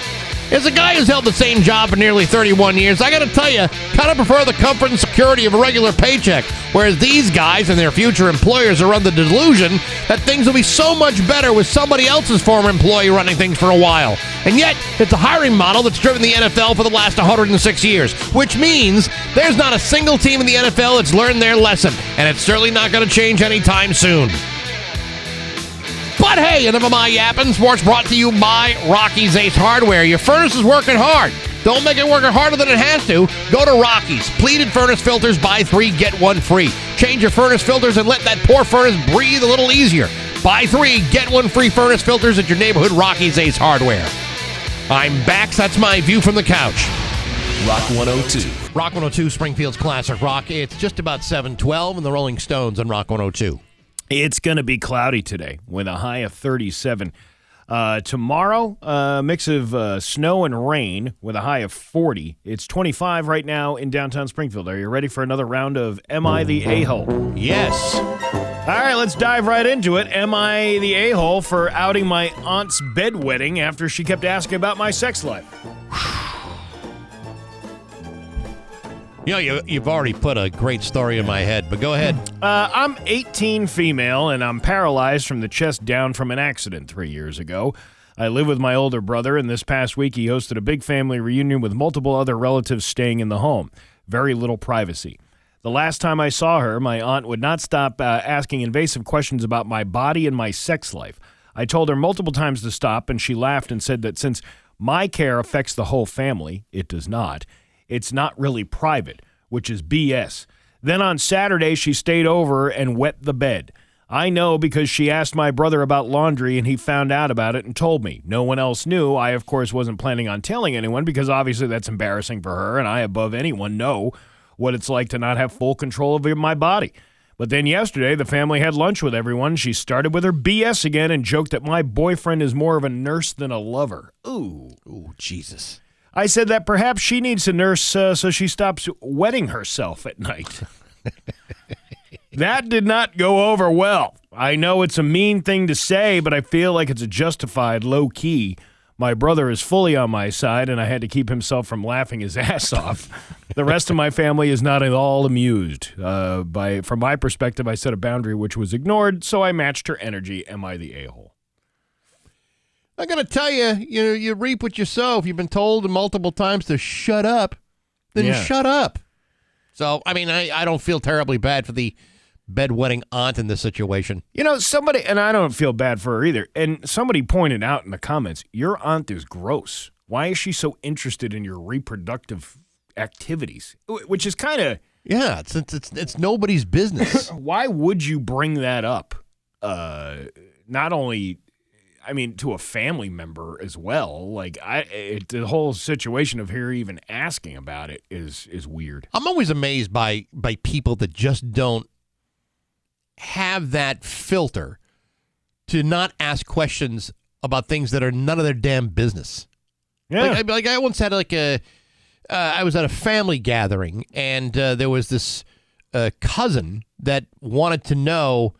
As a guy who's held the same job for nearly 31 years, I gotta tell you, kind of prefer the comfort and security of a regular paycheck, whereas these guys and their future employers are under the delusion that things will be so much better with somebody else's former employee running things for a while. And yet, it's a hiring model that's driven the NFL for the last 106 years, which means there's not a single team in the NFL that's learned their lesson, and it's certainly not going to change anytime soon. But hey, enough of my yapping. Sports brought to you by Rocky's Ace Hardware. Your furnace is working hard. Don't make it working harder than it has to. Go to Rocky's. Pleated furnace filters, buy 3, get 1 free. Change your furnace filters and let that poor furnace breathe a little easier. Buy 3, get 1 free furnace filters at your neighborhood Rocky's Ace Hardware. I'm Bax. That's my view from the couch. Rock 102. Rock 102, Springfield's Classic Rock. It's just about 7:12 and the Rolling Stones on Rock 102. It's going to be cloudy today with a high of 37. Tomorrow, a mix of snow and rain with a high of 40. It's 25 right now in downtown Springfield. Are you ready for another round of Am I the A-Hole? Yes. All right, let's dive right into it. Am I the a-hole for outing my aunt's bedwetting after she kept asking about my sex life? You know, you've already put a great story in my head, but go ahead. I'm 18 female, and I'm paralyzed from the chest down from an accident 3 years ago. I live with my older brother, and this past week he hosted a big family reunion with multiple other relatives staying in the home. Very little privacy. The last time I saw her, my aunt would not stop asking invasive questions about my body and my sex life. I told her multiple times to stop, and she laughed and said that since my care affects the whole family, it does not. It's not really private, which is BS. Then on Saturday, she stayed over and wet the bed. I know because she asked my brother about laundry and he found out about it and told me. No one else knew. I, of course, wasn't planning on telling anyone because obviously that's embarrassing for her, and I, above anyone, know what it's like to not have full control of my body. But then yesterday, the family had lunch with everyone. She started with her BS again and joked that my boyfriend is more of a nurse than a lover. Ooh, Jesus. I said that perhaps she needs a nurse so she stops wetting herself at night. That did not go over well. I know it's a mean thing to say, but I feel like it's a justified low-key. My brother is fully on my side, and I had to keep himself from laughing his ass off. The rest of my family is not at all amused. From my perspective, I set a boundary which was ignored, so I matched her energy. Am I the a-hole? I got to tell you, you reap what you sow. If you've been told multiple times to shut up, then shut up. So, I mean, I don't feel terribly bad for the bedwetting aunt in this situation. You know, somebody, and I don't feel bad for her either, and somebody pointed out in the comments, your aunt is gross. Why is she so interested in your reproductive activities? Which is kind of... Yeah, it's nobody's business. Why would you bring that up? not only, I mean, to a family member as well. Like, the whole situation of her even asking about it is weird. I'm always amazed by people that just don't have that filter to not ask questions about things that are none of their damn business. Yeah. Like I once had I was at a family gathering, and there was this cousin that wanted to know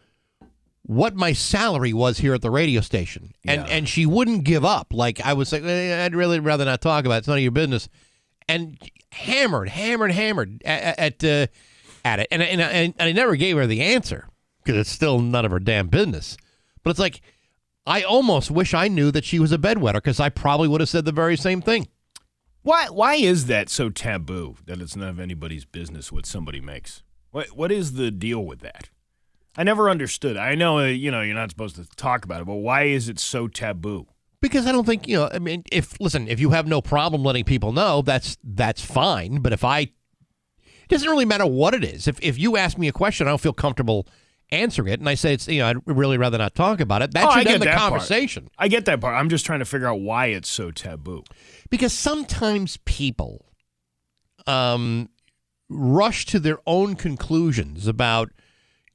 what my salary was here at the radio station. And she wouldn't give up. Like, I was like, I'd really rather not talk about it. It's none of your business. And hammered at it. And I never gave her the answer because it's still none of her damn business. But it's like, I almost wish I knew that she was a bedwetter because I probably would have said the very same thing. Why is that so taboo that it's none of anybody's business what somebody makes? What is the deal with that? I never understood. I know, you're not supposed to talk about it, but why is it so taboo? Because I don't think, I mean, if you have no problem letting people know, that's fine. But it doesn't really matter what it is. If you ask me a question, I don't feel comfortable answering it, and I say I'd really rather not talk about it. That should end the conversation. I get that part. I'm just trying to figure out why it's so taboo. Because sometimes people rush to their own conclusions about,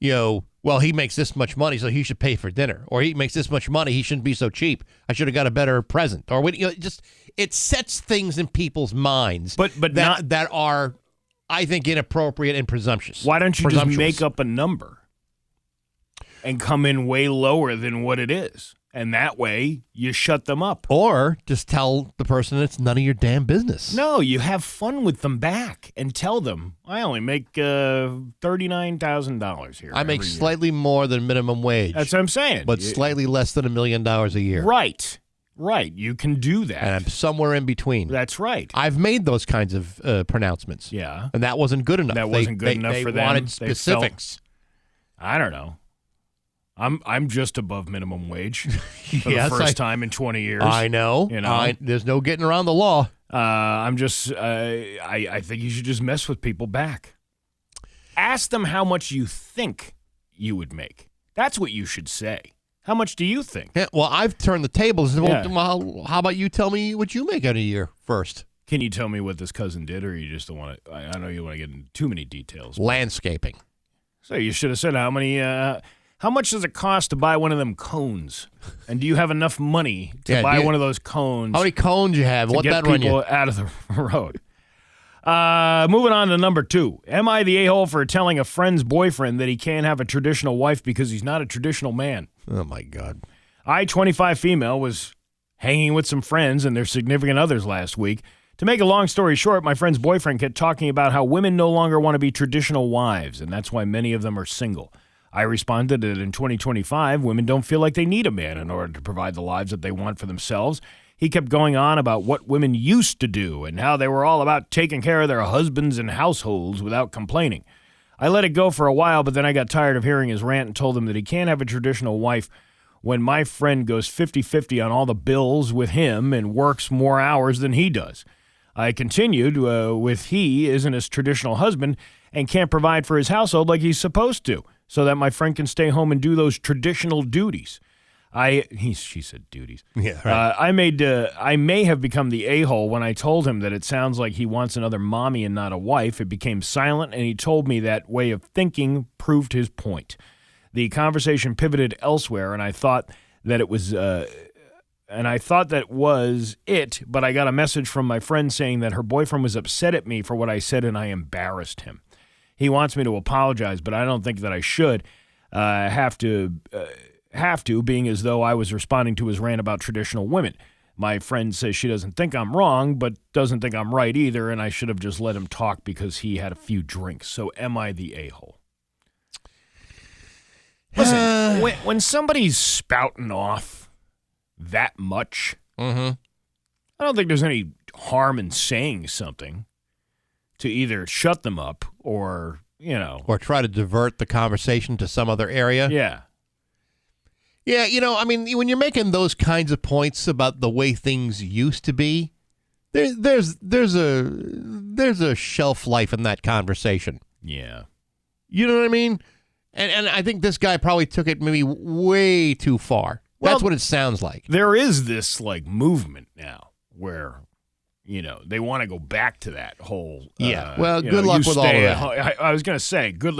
well, he makes this much money, so he should pay for dinner. Or he makes this much money, he shouldn't be so cheap. I should have got a better present. Or it sets things in people's minds that are, I think, inappropriate and presumptuous. Why don't you just make up a number and come in way lower than what it is? And that way, you shut them up. Or just tell the person it's none of your damn business. No, you have fun with them back and tell them, I only make $39,000 here. I make slightly more than minimum wage. That's what I'm saying. But slightly less than $1 million a year. Right. You can do that. And I'm somewhere in between. That's right. I've made those kinds of pronouncements. Yeah. And that wasn't good enough. That wasn't good enough for them. They wanted specifics. I don't know. I'm just above minimum wage for the first time in 20 years. I know. There's no getting around the law. I'm just. I think you should just mess with people back. Ask them how much you think you would make. That's what you should say. How much do you think? Yeah, well, I've turned the tables. Well, how about you tell me what you make out a year first? Can you tell me what this cousin did, or you just don't want to? I know you want to get into too many details. Landscaping. So you should have said how many. How much does it cost to buy one of them cones? And do you have enough money to buy one of those cones? How many cones you have? What that run you? Get people out of the road. Moving on to number 2. Am I the a-hole for telling a friend's boyfriend that he can't have a traditional wife because he's not a traditional man? Oh, my God. I, 25 female, was hanging with some friends and their significant others last week. To make a long story short, my friend's boyfriend kept talking about how women no longer want to be traditional wives, and that's why many of them are single. I responded that in 2025, women don't feel like they need a man in order to provide the lives that they want for themselves. He kept going on about what women used to do and how they were all about taking care of their husbands and households without complaining. I let it go for a while, but then I got tired of hearing his rant and told him that he can't have a traditional wife when my friend goes 50-50 on all the bills with him and works more hours than he does. I continued with he isn't his traditional husband and can't provide for his household like he's supposed to, so that my friend can stay home and do those traditional duties. She said duties. Yeah, right. I may have become the a-hole when I told him that it sounds like he wants another mommy and not a wife. It became silent, and he told me that way of thinking proved his point. The conversation pivoted elsewhere, and I thought that was it, but I got a message from my friend saying that her boyfriend was upset at me for what I said, and I embarrassed him. He wants me to apologize, but I don't think that I should have to, being as though I was responding to his rant about traditional women. My friend says she doesn't think I'm wrong, but doesn't think I'm right either, and I should have just let him talk because he had a few drinks. So am I the a-hole? Listen, when somebody's spouting off that much, I don't think there's any harm in saying something to either shut them up or, or try to divert the conversation to some other area. Yeah. Yeah, I mean, when you're making those kinds of points about the way things used to be, there's a shelf life in that conversation. Yeah. You know what I mean? And I think this guy probably took it maybe way too far. Well, That's what it sounds like. There is this like movement now where, they want to go back to that whole. Well, good luck with all of that. I was going to say, good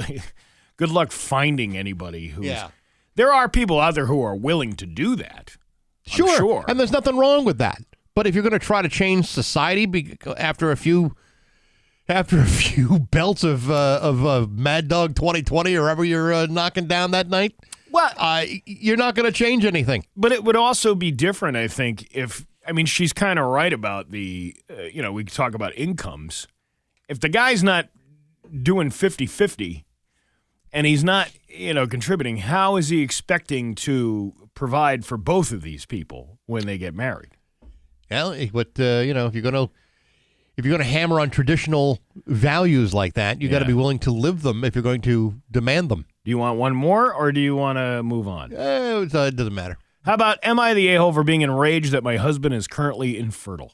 luck finding anybody who's. Yeah. There are people out there who are willing to do that. I'm sure. And there's nothing wrong with that. But if you're going to try to change society after a few belts of Mad Dog 2020 or whatever you're knocking down that night, you're not going to change anything. But it would also be different, I think, she's kind of right about the, we talk about incomes. If the guy's not doing 50-50 and he's not, contributing, how is he expecting to provide for both of these people when they get married? Well, but, if you're going to hammer on traditional values like that, you got to be willing to live them if you're going to demand them. Do you want one more, or do you want to move on? It doesn't matter. How about, am I the a-hole for being enraged that my husband is currently infertile?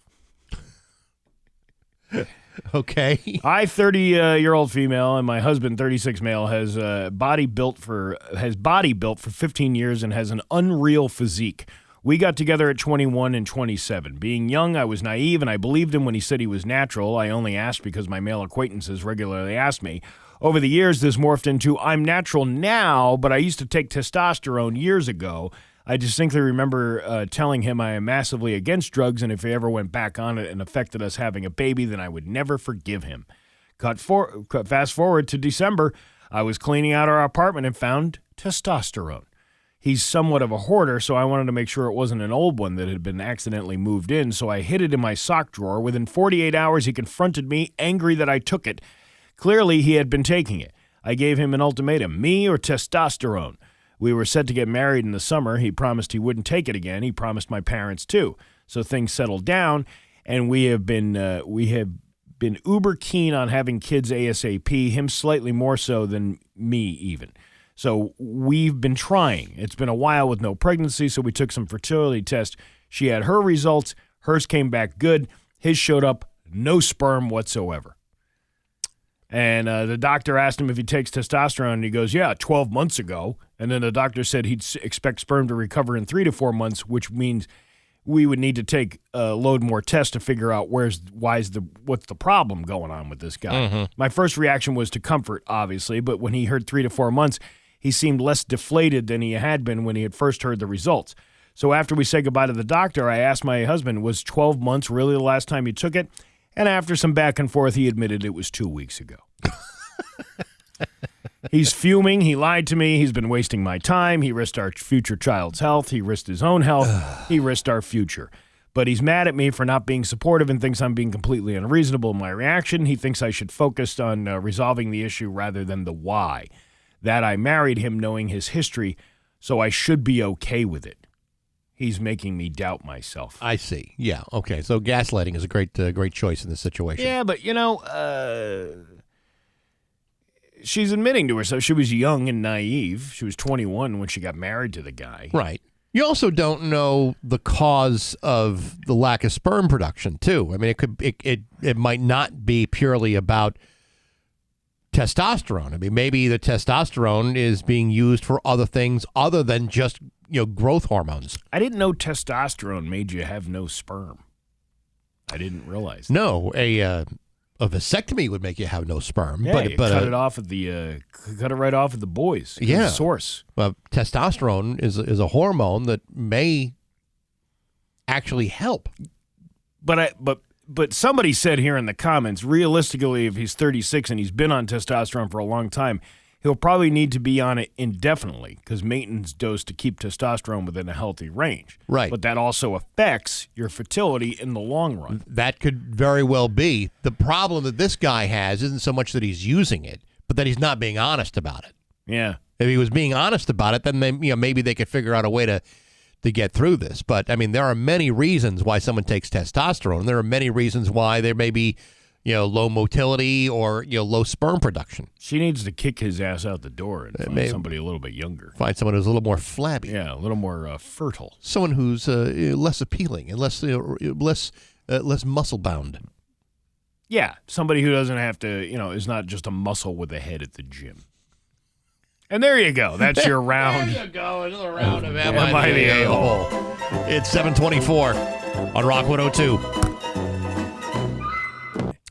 Okay. I, 30-year-old female, and my husband, 36 male, has body built for 15 years and has an unreal physique. We got together at 21 and 27. Being young, I was naive, and I believed him when he said he was natural. I only asked because my male acquaintances regularly asked me. Over the years, this morphed into, I'm natural now, but I used to take testosterone years ago. I distinctly remember telling him I am massively against drugs, and if he ever went back on it and affected us having a baby, then I would never forgive him. Fast forward to December, I was cleaning out our apartment and found testosterone. He's somewhat of a hoarder, so I wanted to make sure it wasn't an old one that had been accidentally moved in, so I hid it in my sock drawer. Within 48 hours, he confronted me, angry that I took it. Clearly, he had been taking it. I gave him an ultimatum, me or testosterone. We were set to get married in the summer. He promised he wouldn't take it again. He promised my parents too. So things settled down, and we have been uber keen on having kids ASAP, him slightly more so than me even. So we've been trying. It's been a while with no pregnancy, so we took some fertility tests. She had her results. Hers came back good. His showed up, no sperm whatsoever. And the doctor asked him if he takes testosterone, and he goes, 12 months ago. And then the doctor said he'd expect sperm to recover in 3 to 4 months, which means we would need to take a load more tests to figure out what's the problem going on with this guy. Mm-hmm. My first reaction was to comfort, obviously, but when he heard 3 to 4 months, he seemed less deflated than he had been when he had first heard the results. So after we said goodbye to the doctor, I asked my husband, was 12 months really the last time he took it? And after some back and forth, he admitted it was 2 weeks ago. He's fuming. He lied to me. He's been wasting my time. He risked our future child's health. He risked his own health. He risked our future. But he's mad at me for not being supportive and thinks I'm being completely unreasonable in my reaction. He thinks I should focus on resolving the issue rather than the why. That I married him knowing his history, so I should be okay with it. He's making me doubt myself. I see. Yeah. Okay. So gaslighting is a great choice in this situation. Yeah, but she's admitting to herself she was young and naive. She was 21 when she got married to the guy. Right. You also don't know the cause of the lack of sperm production, too. I mean, it might not be purely about testosterone. I mean, maybe the testosterone is being used for other things other than just, growth hormones. I didn't know testosterone made you have no sperm. I didn't realize that. No, a vasectomy would make you have no sperm. Yeah, but cut it off at cut it right off at the boys. Yeah, the source. Well, testosterone is a hormone that may actually help. But somebody said here in the comments, realistically, if he's 36 and he's been on testosterone for a long time, he'll probably need to be on it indefinitely because maintenance dose to keep testosterone within a healthy range. Right. But that also affects your fertility in the long run. That could very well be. The problem that this guy has isn't so much that he's using it, but that he's not being honest about it. Yeah. If he was being honest about it, then maybe they could figure out a way to get through this. But, I mean, there are many reasons why someone takes testosterone. There are many reasons why there may be, low motility or, low sperm production. She needs to kick his ass out the door and find somebody a little bit younger. Find someone who's a little more flabby. Yeah, a little more fertile. Someone who's less appealing and less muscle-bound. Yeah, somebody who doesn't have to, is not just a muscle with a head at the gym. And there you go. That's your round. There you go. Another round of Am I the A-hole? It's 724 on Rock 102.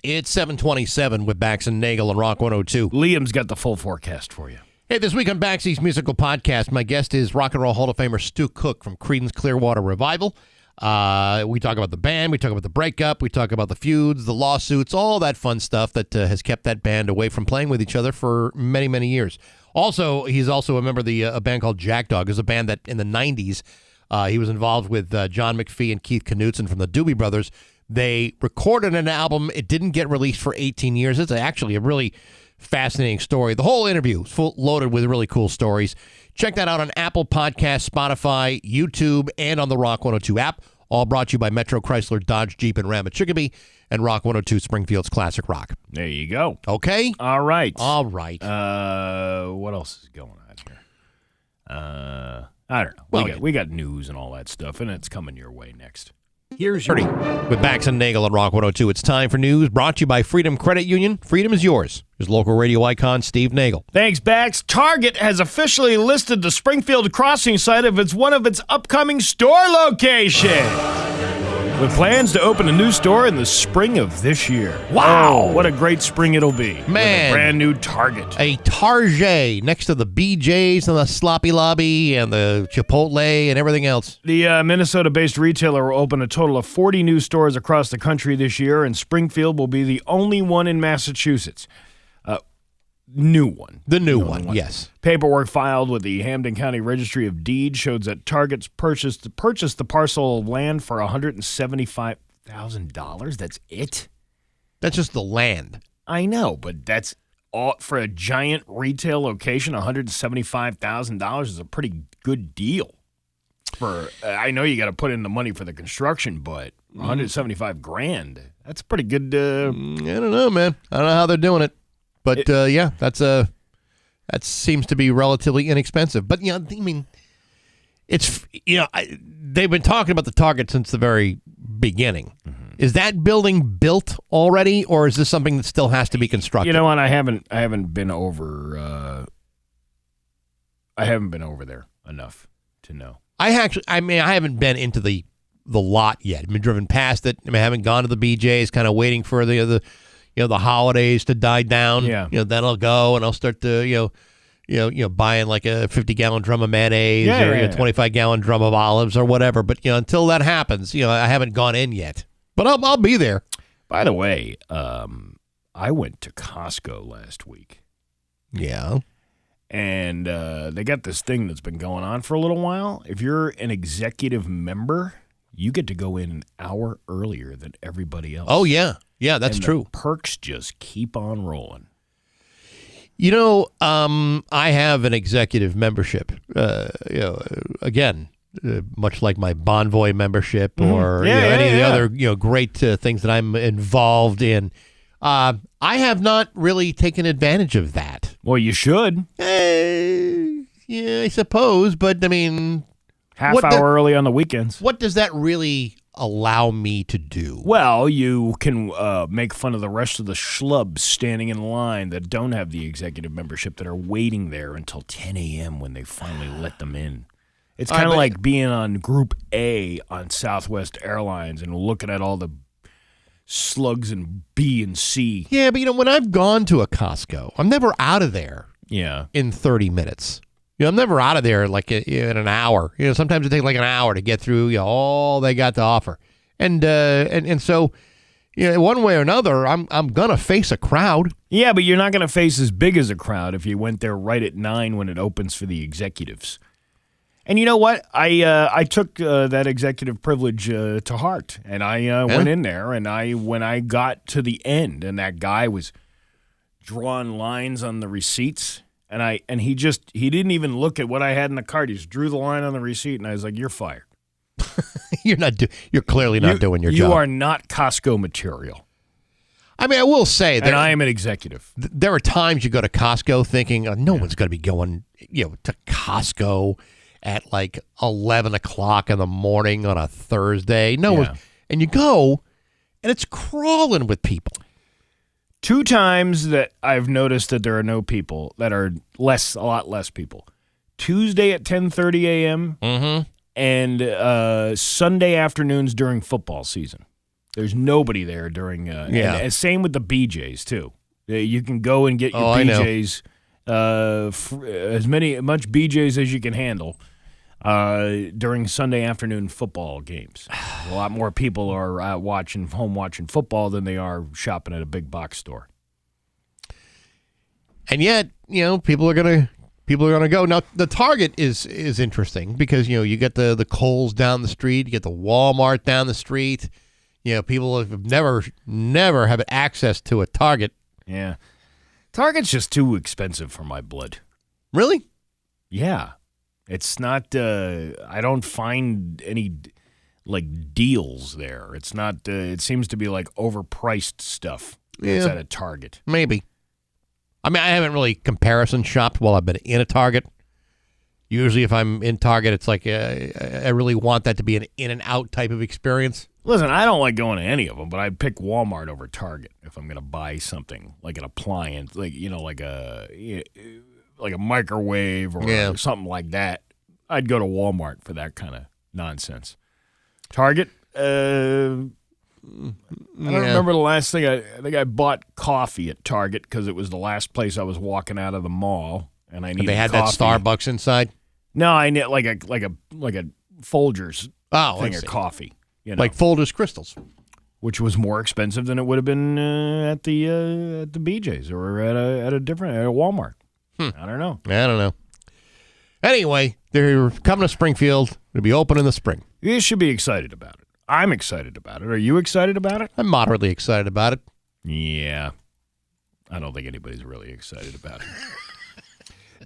It's 727 with Bax and Nagle on Rock 102. Liam's got the full forecast for you. Hey, this week on Baxy's Musical Podcast, my guest is Rock and Roll Hall of Famer Stu Cook from Creedence Clearwater Revival. We talk about the band, we talk about the breakup, we talk about the feuds, the lawsuits, all that fun stuff that has kept that band away from playing with each other for many, many years. Also, he's also a member of a band called Jackdog. It was a band that in the 90s, he was involved with John McPhee and Keith Knutson from the Doobie Brothers. They recorded an album. It didn't get released for 18 years. It's actually a really fascinating story. The whole interview is loaded with really cool stories. Check that out on Apple Podcasts, Spotify, YouTube, and on the Rock 102 app. All brought to you by Metro Chrysler, Dodge, Jeep, and Ram at Chicopee and Rock 102 Springfield's Classic Rock. There you go. Okay? All right. All right. What else is going on here? I don't know. Well, we got news and all that stuff, and it's coming your way next. Here's your With Bax and Nagle on Rock 102, it's time for news brought to you by Freedom Credit Union. Freedom is yours. Here's local radio icon Steve Nagle. Thanks, Bax. Target has officially listed the Springfield Crossing site as one of its upcoming store locations, with plans to open a new store in the spring of this year. Wow. Oh, what a great spring it'll be. Man. With a brand new Target. A Target next to the BJ's and the Sloppy Lobby and the Chipotle and everything else. The Minnesota-based retailer will open a total of 40 new stores across the country this year, and Springfield will be the only one in Massachusetts. New one. The new one, yes. Paperwork filed with the Hampden County Registry of Deeds shows that Target's purchased the parcel of land for $175,000. That's it? That's just the land. I know, but that's all for a giant retail location. $175,000 is a pretty good deal. I know you got to put in the money for the construction, but $175,000. That's pretty good. I don't know, man. I don't know how they're doing it. But, yeah, that seems to be relatively inexpensive. But, I mean, it's, they've been talking about the Target since the very beginning. Mm-hmm. Is that building built already, or is this something that still has to be constructed? You know what? I haven't been over. I haven't been over there enough to know. I haven't been into the lot yet. I've been driven past it. I haven't gone to the BJ's, kind of waiting for the holidays to die down. Yeah. Then I'll go and I'll start to, buying like a 50-gallon drum of mayonnaise or a 25-gallon drum of olives or whatever. But, until that happens, I haven't gone in yet. But I'll be there. By the way, I went to Costco last week. Yeah. And they got this thing that's been going on for a little while. If you're an executive member, you get to go in an hour earlier than everybody else. Oh, yeah. Yeah, that's true. The perks just keep on rolling. I have an executive membership. Again, much like my Bonvoy membership or any of the other great things that I'm involved in. I have not really taken advantage of that. Well, you should. Yeah, I suppose, but I mean, half hour early on the weekends. What does that really allow me to do? Well, you can make fun of the rest of the schlubs standing in line that don't have the executive membership that are waiting there until 10 a.m. when they finally let them in. It's kind of like being on Group A on Southwest Airlines and looking at all the slugs in B and C. Yeah, but when I've gone to a Costco, I'm never out of there in 30 minutes. I'm never out of there like in an hour. Sometimes it takes like an hour to get through all they got to offer. And so, one way or another, I'm gonna face a crowd. Yeah, but you're not gonna face as big as a crowd if you went there right at 9 when it opens for the executives. And you know what? I took that executive privilege to heart, and I went in there, and when I got to the end, and that guy was drawing lines on the receipts. And he didn't even look at what I had in the cart. He just drew the line on the receipt, and I was like, "You're fired. You're clearly not doing your job. You are not Costco material." I mean, I will say that I am an executive. There are times you go to Costco thinking, no one's going to be going, to Costco at like 11 o'clock in the morning on a Thursday. No one, and you go, and it's crawling with people. 2 times that I've noticed that there are no people, that are a lot less people. Tuesday at 10:30 a.m. And Sunday afternoons during football season. There's nobody there during. And same with the BJs too. You can go and get your BJs, as much BJs as you can handle during Sunday afternoon football games. A lot more people are out watching football than they are shopping at a big box store. And yet, people are gonna go. Now, the Target is interesting because you get the Kohl's down the street, you get the Walmart down the street. People have never have access to a Target. Yeah, Target's just too expensive for my blood. Really? Yeah, it's not. I don't find any deals there. It's not. It seems to be overpriced stuff. It's at a Target. Maybe. I mean, I haven't really comparison shopped while I've been in a Target. Usually if I'm in Target, it's I really want that to be an in and out type of experience. Listen, I don't like going to any of them, but I'd pick Walmart over Target if I'm going to buy something like an appliance, like a microwave or something like that. I'd go to Walmart for that kind of nonsense. Target, I don't remember the last thing. I think I bought coffee at Target because it was the last place I was walking out of the mall, and I needed. They had coffee. that Starbucks inside. No, I need like a Folgers thing of coffee. Like Folgers Crystals, which was more expensive than it would have been at the BJ's or at a Walmart. I don't know. I don't know. Anyway, they're coming to Springfield. It'll be open in the spring. You should be excited about it. I'm excited about it. Are you excited about it? I'm moderately excited about it. Yeah. I don't think anybody's really excited about it.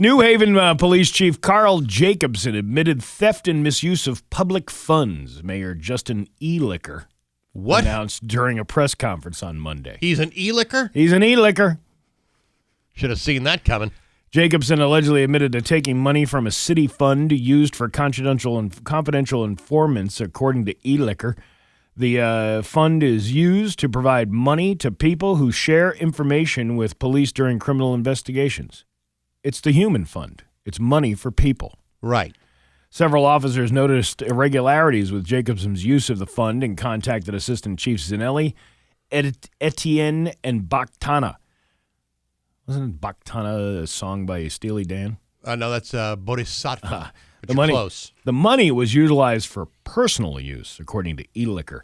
New Haven Police Chief Carl Jacobson admitted theft and misuse of public funds. Mayor Justin Elicker announced during a press conference on Monday. He's an E-licker? He's an E-licker. Should have seen that coming. Jacobson allegedly admitted to taking money from a city fund used for confidential informants, according to Elicker. The fund is used to provide money to people who share information with police during criminal investigations. It's the human fund. It's money for people. Right. Several officers noticed irregularities with Jacobson's use of the fund and contacted Assistant Chiefs Zanelli, Etienne, and Baktana. Wasn't Baktana a song by Steely Dan? No, that's Bodhisattva. The money was utilized for personal use, according to Elicker.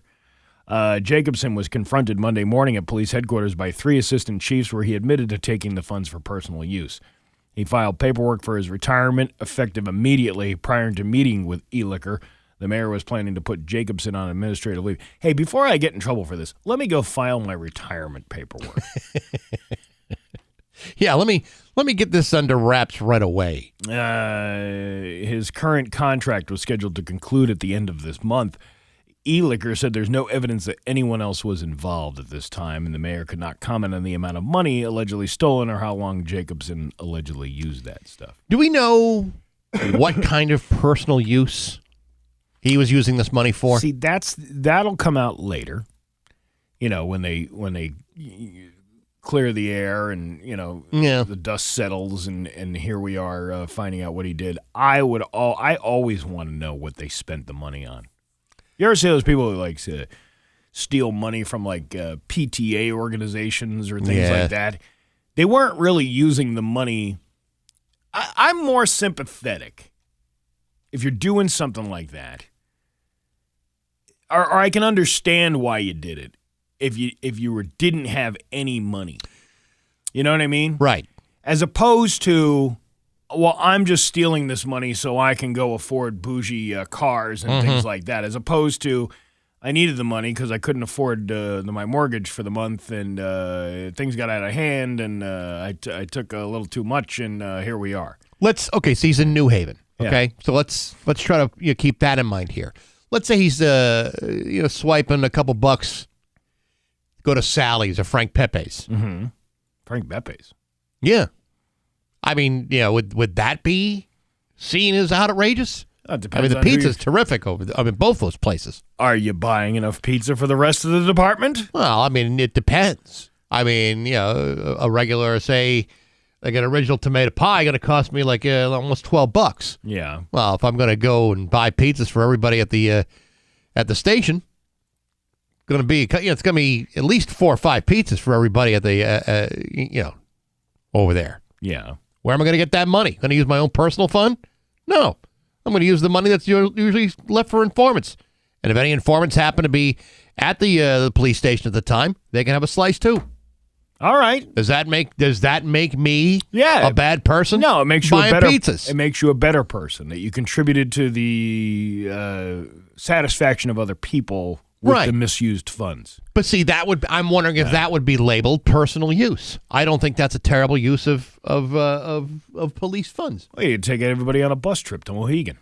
Jacobson was confronted Monday morning at police headquarters by 3 assistant chiefs where he admitted to taking the funds for personal use. He filed paperwork for his retirement, effective immediately prior to meeting with Elicker. The mayor was planning to put Jacobson on administrative leave. Hey, before I get in trouble for this, let me go file my retirement paperwork. Yeah, let me get this under wraps right away. His current contract was scheduled to conclude at the end of this month. Elicker said there's no evidence that anyone else was involved at this time, and the mayor could not comment on the amount of money allegedly stolen or how long Jacobson allegedly used that stuff. Do we know what kind of personal use he was using this money for? See, that'll come out later. When they clear the air and the dust settles and here we are finding out what he did. I always want to know what they spent the money on. You ever see those people who steal money from PTA organizations or things like that? They weren't really using the money. I'm more sympathetic if you're doing something like that, or I can understand why you did it if you didn't have any money. You know what I mean? Right. As opposed to, well, I'm just stealing this money so I can go afford bougie cars and things like that, as opposed to I needed the money because I couldn't afford my mortgage for the month and things got out of hand and I took a little too much and here we are. So he's in New Haven. Okay, so let's try to keep that in mind here. Let's say he's swiping a couple bucks, go to Sally's or Frank Pepe's. Mm-hmm. Frank Pepe's. Yeah. I mean, would that be seen as outrageous? The pizza's terrific both those places. Are you buying enough pizza for the rest of the department? Well, it depends. I mean, a regular, say, like an original tomato pie, going to cost me like almost $12. Yeah. Well, if I'm going to go and buy pizzas for everybody at the station, it's going to be at least 4 or 5 pizzas for everybody at the over there. Yeah. Where am I going to get that money? Going to use my own personal fund? No. I'm going to use the money that's usually left for informants. And if any informants happen to be at the police station at the time, they can have a slice too. All right. Does that make me a bad person? No, it makes you buying a better pizzas. It makes you a better person, that you contributed to the satisfaction of other people with the misused funds. But see, I'm wondering if that would be labeled personal use. I don't think that's a terrible use of police funds. Well, you'd take everybody on a bus trip to Mohegan.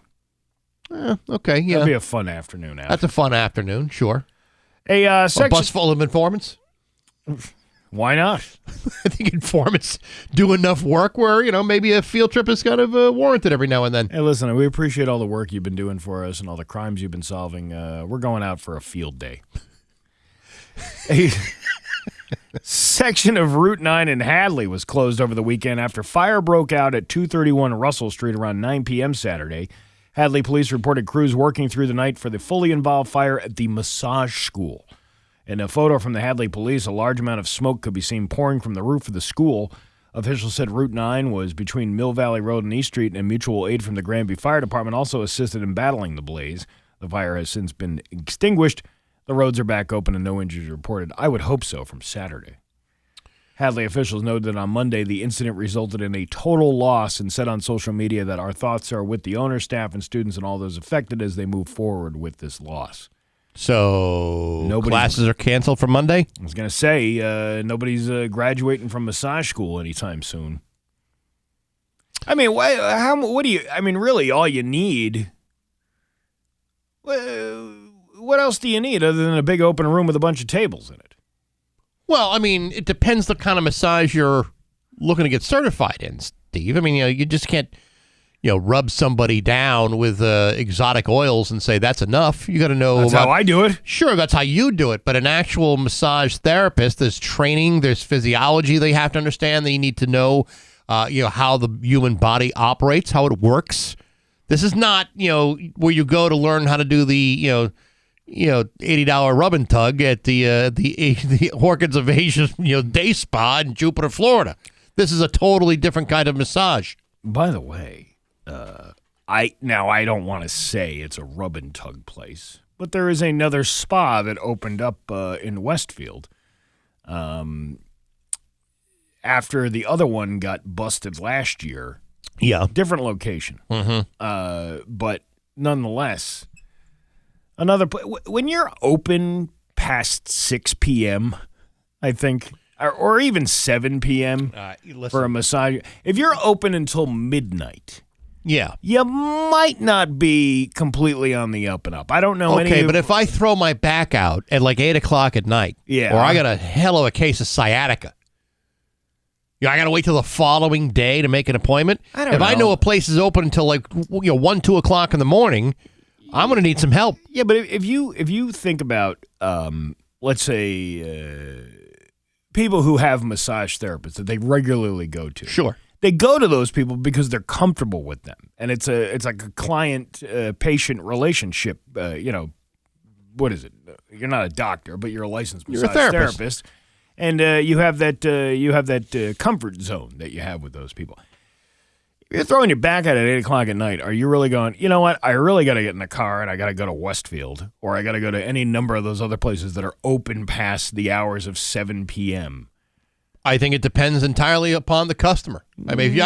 Okay, yeah. That'd be a fun afternoon. That's a fun afternoon, sure. A bus full of informants? Why not? I think informants do enough work where, maybe a field trip is kind of warranted every now and then. Hey, listen, we appreciate all the work you've been doing for us and all the crimes you've been solving. We're going out for a field day. A section of Route 9 in Hadley was closed over the weekend after fire broke out at 231 Russell Street around 9 p.m. Saturday. Hadley police reported crews working through the night for the fully involved fire at the massage school. In a photo from the Hadley police, a large amount of smoke could be seen pouring from the roof of the school. Officials said Route 9 was between Mill Valley Road and East Street, and mutual aid from the Granby Fire Department also assisted in battling the blaze. The fire has since been extinguished. The roads are back open and no injuries reported. I would hope so from Saturday. Hadley officials noted that on Monday the incident resulted in a total loss and said on social media that our thoughts are with the owner, staff, and students and all those affected as they move forward with this loss. So classes are canceled for Monday? I was going to say, nobody's graduating from massage school anytime soon. I mean, what do you, I mean, really all you need, what else do you need other than a big open room with a bunch of tables in it? Well, I mean, it depends the kind of massage you're looking to get certified in, Steve. I mean, you just can't, rub somebody down with exotic oils and say that's enough. You got to know. That's how I do it. Sure, that's how you do it. But an actual massage therapist, there's training, there's physiology they have to understand. They need to know, how the human body operates, how it works. This is not, where you go to learn how to do the, $80 rub and tug at the Orchids of Asia, day spa in Jupiter, Florida. This is a totally different kind of massage. By the way, I don't want to say it's a rub and tug place, but there is another spa that opened up in Westfield after the other one got busted last year. Yeah, different location. Mm-hmm. But nonetheless, when you're open past 6 p.m., I think, or even 7 p.m. For a massage, if you're open until midnight. Yeah. You might not be completely on the up and up. I don't know any. Okay, but if I throw my back out at like 8 o'clock at night, or I got a hell of a case of sciatica, I got to wait till the following day to make an appointment? If I know a place is open until like 1, 2 o'clock in the morning, I'm going to need some help. Yeah, but if you think about, let's say, people who have massage therapists that they regularly go to. Sure. They go to those people because they're comfortable with them, and it's like a client-patient relationship. What is it? You're not a doctor, but you're a licensed massage therapist, and you have that comfort zone that you have with those people. If you're throwing your back out at 8 o'clock at night, are you really going, you know what? I really got to get in the car and I got to go to Westfield, or I got to go to any number of those other places that are open past the hours of 7 p.m. I think it depends entirely upon the customer. I mean, if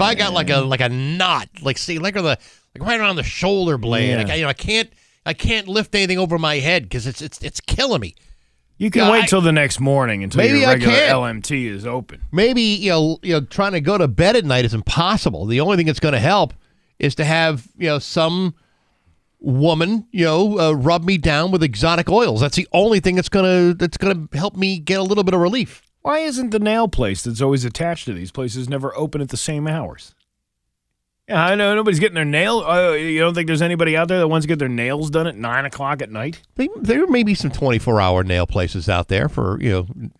I got like a knot, like right around the shoulder blade, I can't lift anything over my head because it's killing me. You can wait till the next morning until your regular LMT is open. Maybe trying to go to bed at night is impossible. The only thing that's going to help is to have some woman rub me down with exotic oils. That's the only thing that's gonna help me get a little bit of relief. Why isn't the nail place that's always attached to these places never open at the same hours? Yeah, I know nobody's getting their nail. You don't think there's anybody out there that wants to get their nails done at 9 o'clock at night? There may be some 24-hour nail places out there for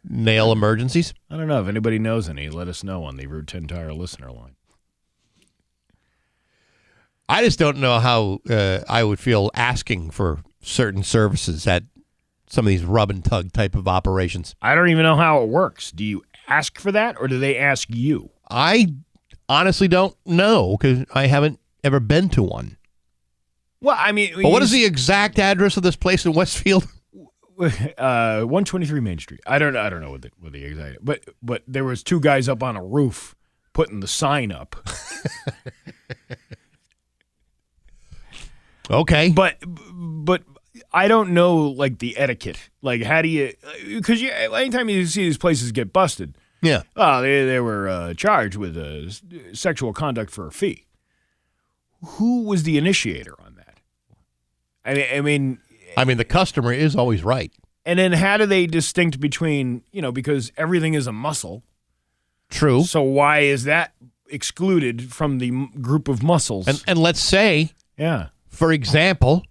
nail emergencies. I don't know. If anybody knows any, let us know on the Route 10 Tire listener line. I just don't know how I would feel asking for certain services at some of these rub and tug type of operations. I don't even know how it works. Do you ask for that, or do they ask you? I honestly don't know because I haven't ever been to one. Well, I mean, but what is the exact address of this place in Westfield? 123 Main Street. I don't know what the exact. But there was two guys up on a roof putting the sign up. Okay, but I don't know like the etiquette. Like, how do you? Because anytime you see these places get busted. Yeah. Oh, they were charged with sexual conduct for a fee. Who was the initiator on that? I mean, the customer is always right. And then how do they distinct between, because everything is a muscle. True. So why is that excluded from the group of muscles? And let's say, for example,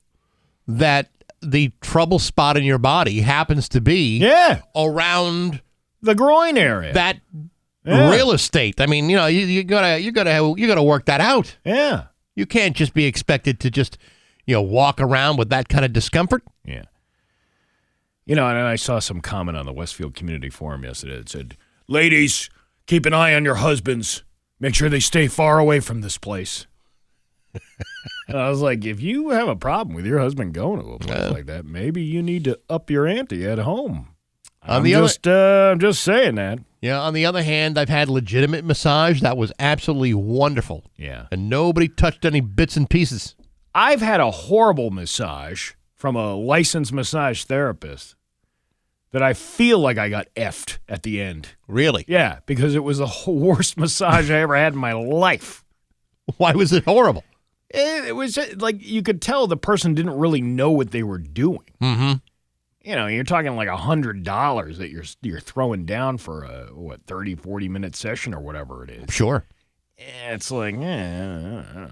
that the trouble spot in your body happens to be around the groin area. That real estate. I mean, you gotta work that out. Yeah. You can't just be expected to just, walk around with that kind of discomfort. Yeah. And I saw some comment on the Westfield Community Forum yesterday that said, "Ladies, keep an eye on your husbands. Make sure they stay far away from this place." And I was like, if you have a problem with your husband going to a place like that, maybe you need to up your ante at home. I'm just saying that. Yeah, on the other hand, I've had legitimate massage that was absolutely wonderful. Yeah. And nobody touched any bits and pieces. I've had a horrible massage from a licensed massage therapist that I feel like I got effed at the end. Really? Yeah, because it was the worst massage I ever had in my life. Why was it horrible? It was like you could tell the person didn't really know what they were doing. Mm-hmm. You're talking like $100 that you're throwing down for a 30, 40-minute session or whatever it is. Sure. It's like, I don't know.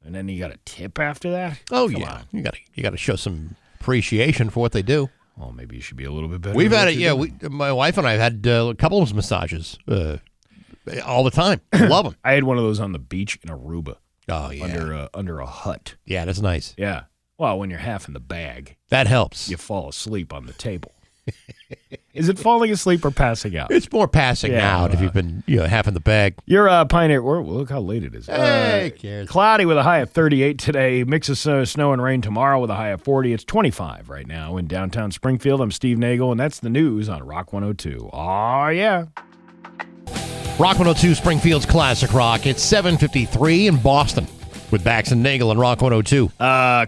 And then you got a tip after that? Oh, Come yeah. on. You got to show some appreciation for what they do. Well, maybe you should be a little bit better. We've had it, my wife and I have had a couple of massages all the time. Love them. I had one of those on the beach in Aruba. Oh, yeah. Under a hut. Yeah, that's nice. Yeah. Well, when you're half in the bag. That helps. You fall asleep on the table. Is it falling asleep or passing out? It's more passing out if you've been half in the bag. You're Pioneer. Look how late it is. Hey, cares? Cloudy with a high of 38 today. Mix of snow and rain tomorrow with a high of 40. It's 25 right now in downtown Springfield. I'm Steve Nagle, and that's the news on Rock 102. Oh, yeah. Rock 102, Springfield's Classic Rock. It's 7:53 in Boston with Bax and Nagle and Rock 102.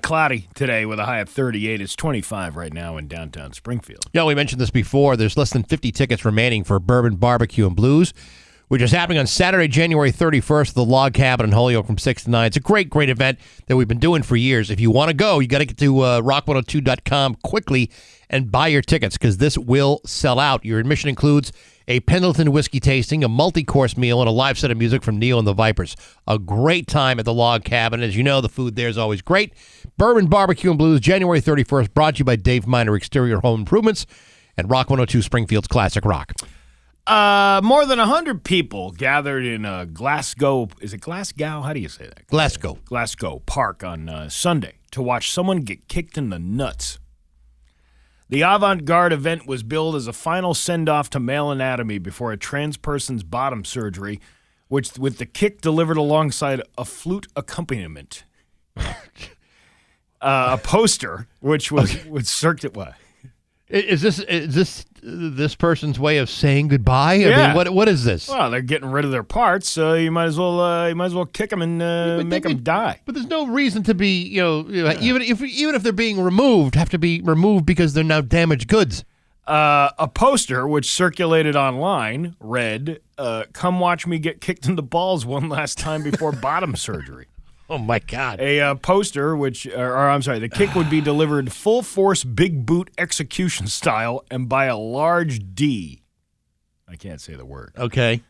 Cloudy today with a high of 38. It's 25 right now in downtown Springfield. We mentioned this before. There's less than 50 tickets remaining for Bourbon Barbecue and Blues, which is happening on Saturday, January 31st at the Log Cabin in Holyoke from 6 to 9. It's a great, great event that we've been doing for years. If you want to go, you got to get to rock102.com quickly and buy your tickets because this will sell out. Your admission includes a Pendleton whiskey tasting, a multi-course meal, and a live set of music from Neo and the Vipers. A great time at the Log Cabin. As you know, the food there is always great. Bourbon Barbecue and Blues, January 31st, brought to you by Dave Miner Exterior Home Improvements and Rock 102 Springfield's Classic Rock. More than 100 people gathered in Glasgow. Is it Glasgow? How do you say that? Glasgow Park on Sunday to watch someone get kicked in the nuts. The avant-garde event was billed as a final send-off to male anatomy before a trans person's bottom surgery, with the kick delivered alongside a flute accompaniment. A poster, which was circuit. What? Is this person's way of saying goodbye? Yeah. I mean, what is this? Well, they're getting rid of their parts, so you might as well kick them and make them die. But there's no reason to be, even if they're being removed, have to be removed because they're now damaged goods. A poster which circulated online read, "Come watch me get kicked in the balls one last time before bottom surgery." Oh, my God. A poster the kick would be delivered full force big boot execution style and by a large D. I can't say the word. Okay.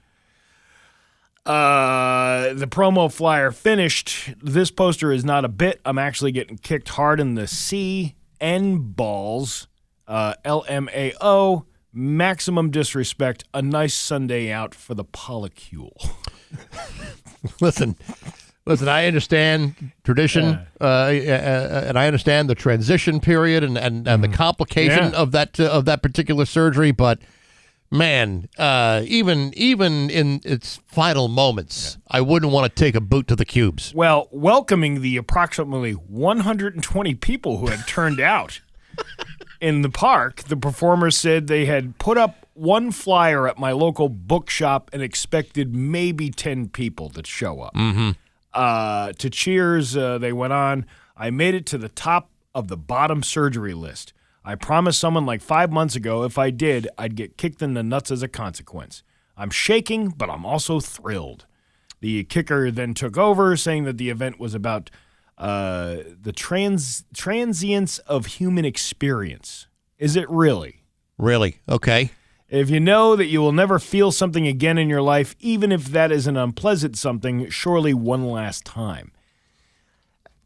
The promo flyer finished. This poster is not a bit. I'm actually getting kicked hard in the C-N balls. LMAO. Maximum disrespect. A nice Sunday out for the polycule. Listen, I understand tradition, and I understand the transition period and the complication of that particular surgery, but man, even in its final moments, I wouldn't want to take a boot to the cubes. Well, welcoming the approximately 120 people who had turned out in the park, the performers said they had put up one flyer at my local bookshop and expected maybe 10 people to show up. To cheers, they went on, I made it to the top of the bottom surgery list. I promised someone like 5 months ago if I did, I'd get kicked in the nuts as a consequence. I'm shaking, but I'm also thrilled. The kicker then took over, saying that the event was about the transience of human experience. Is it really? Really? Okay. If you know that you will never feel something again in your life, even if that is an unpleasant something, surely one last time.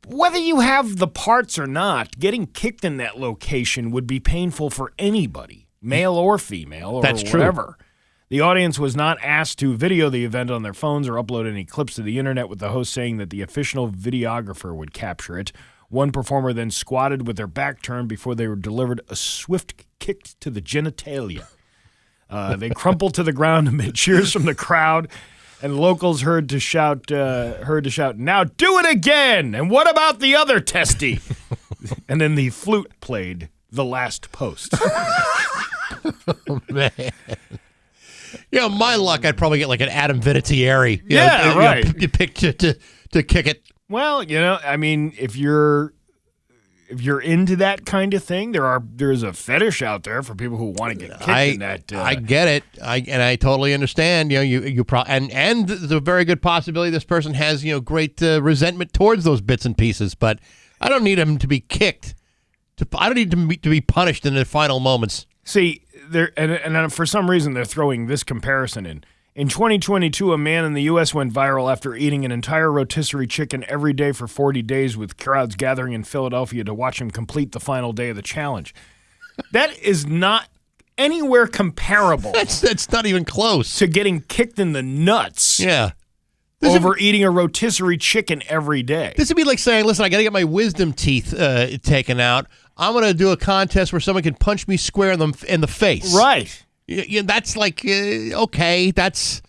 Whether you have the parts or not, getting kicked in that location would be painful for anybody, male or female, or That's whatever. True. The audience was not asked to video the event on their phones or upload any clips to the internet, with the host saying that the official videographer would capture it. One performer then squatted with their back turned before they were delivered a swift kick to the genitalia. They crumpled to the ground amid cheers from the crowd, and locals heard to shout, "Now do it again! And what about the other testy?" And then the flute played "The Last Post." Oh, man. My luck, I'd probably get like an Adam Vinatieri. Right. You pick to kick it. Well, I mean, if you're into that kind of thing, there's a fetish out there for people who want to get kicked in that. I get it. I totally understand. And there's a very good possibility this person has great resentment towards those bits and pieces. But I don't need him to be kicked. I don't need him to be punished in the final moments. See, and for some reason they're throwing this comparison in. In 2022, a man in the U.S. went viral after eating an entire rotisserie chicken every day for 40 days, with crowds gathering in Philadelphia to watch him complete the final day of the challenge. That is not anywhere comparable. That's not even close to getting kicked in the nuts. Yeah. Over eating a rotisserie chicken every day. This would be like saying, listen, I got to get my wisdom teeth taken out. I'm going to do a contest where someone can punch me square in the face. Right. That's like, okay, that's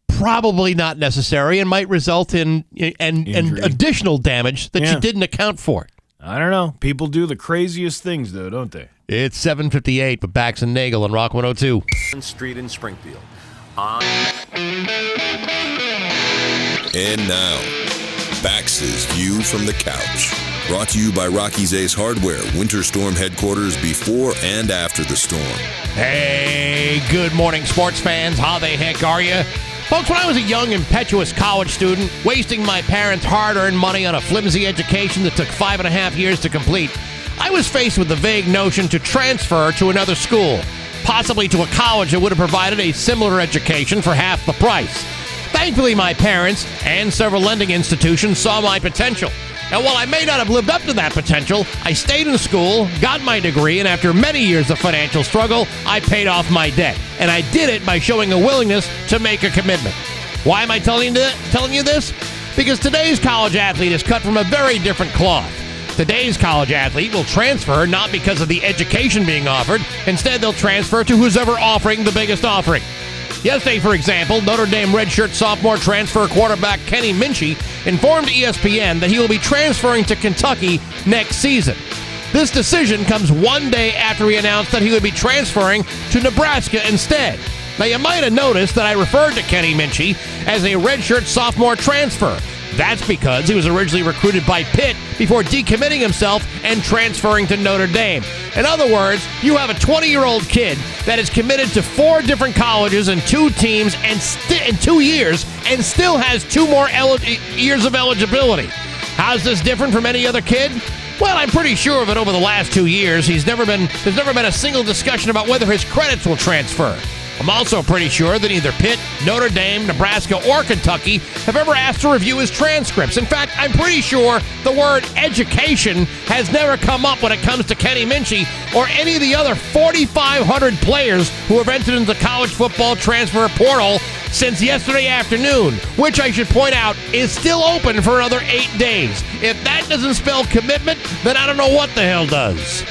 probably not necessary and might result in additional damage that you didn't account for. I don't know. People do the craziest things, though, don't they? It's 7:58 with Bax and Nagle on Rock 102. Street in Springfield. And now, Bax's View from the Couch. Brought to you by Rocky's Ace Hardware, Winter Storm headquarters before and after the storm. Hey, good morning, sports fans. How the heck are you? Folks, when I was a young, impetuous college student, wasting my parents' hard-earned money on a flimsy education that took 5.5 years to complete, I was faced with the vague notion to transfer to another school, possibly to a college that would have provided a similar education for half the price. Thankfully, my parents and several lending institutions saw my potential. And while I may not have lived up to that potential, I stayed in school, got my degree, and after many years of financial struggle, I paid off my debt. And I did it by showing a willingness to make a commitment. Why am I telling you this? Because today's college athlete is cut from a very different cloth. Today's college athlete will transfer not because of the education being offered. Instead, they'll transfer to who's ever offering the biggest offering. Yesterday, for example, Notre Dame redshirt sophomore transfer quarterback Kenny Minchey informed ESPN that he will be transferring to Kentucky next season. This decision comes one day after he announced that he would be transferring to Nebraska instead. Now, you might have noticed that I referred to Kenny Minchey as a redshirt sophomore transfer. That's because he was originally recruited by Pitt before decommitting himself and transferring to Notre Dame. In other words, you have a 20-year-old kid that is committed to 4 different colleges and 2 teams in 2 years and still has 2 more years of eligibility. How's this different from any other kid? Well, I'm pretty sure that over the last 2 years, there's never been a single discussion about whether his credits will transfer. I'm also pretty sure that either Pitt, Notre Dame, Nebraska, or Kentucky have ever asked to review his transcripts. In fact, I'm pretty sure the word education has never come up when it comes to Kenny Minchie or any of the other 4,500 players who have entered into the college football transfer portal since yesterday afternoon, which I should point out is still open for another 8 days. If that doesn't spell commitment, then I don't know what the hell does.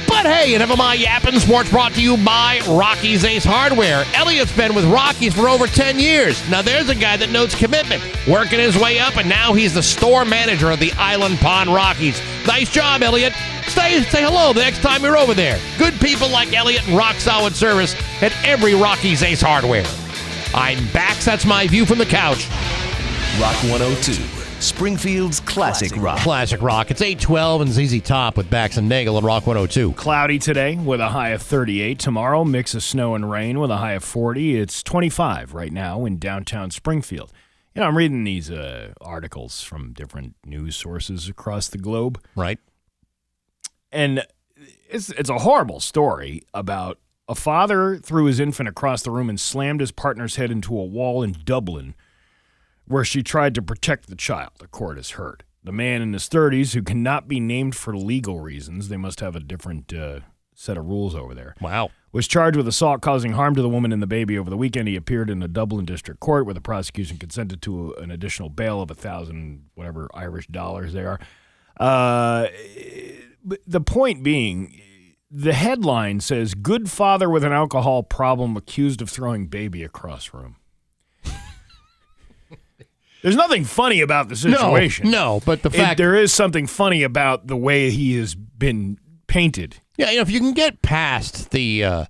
But hey, enough of my yapping. Sports brought to you by Rocky's Ace Hardware. Elliot's been with Rocky's for over 10 years. Now there's a guy that knows commitment, working his way up, and now he's the store manager of the Island Pond Rockies. Nice job, Elliot. Say hello the next time you're over there. Good people like Elliot and rock solid service at every Rocky's Ace Hardware. I'm Bax. That's my view from the couch. Rock 102. Springfield's Classic Rock. Classic Rock. It's 8:12 and ZZ Top with Bax and Nagle on Rock 102. Cloudy today with a high of 38. Tomorrow, mix of snow and rain with a high of 40. It's 25 right now in downtown Springfield. You know, I'm reading these articles from different news sources across the globe. Right. And it's a horrible story about a father threw his infant across the room and slammed his partner's head into a wall in Dublin, where she tried to protect the child, the court has heard. The man in his 30s, who cannot be named for legal reasons, they must have a different set of rules over there. Wow. Was charged with assault causing harm to the woman and the baby over the weekend. He appeared in a Dublin district court where the prosecution consented to an additional bail of 1,000 whatever Irish dollars they are. The point being, the headline says, "Good father with an alcohol problem accused of throwing baby across room." There's nothing funny about the situation. No, but the fact... there is something funny about the way he has been painted. Yeah, if you can get past the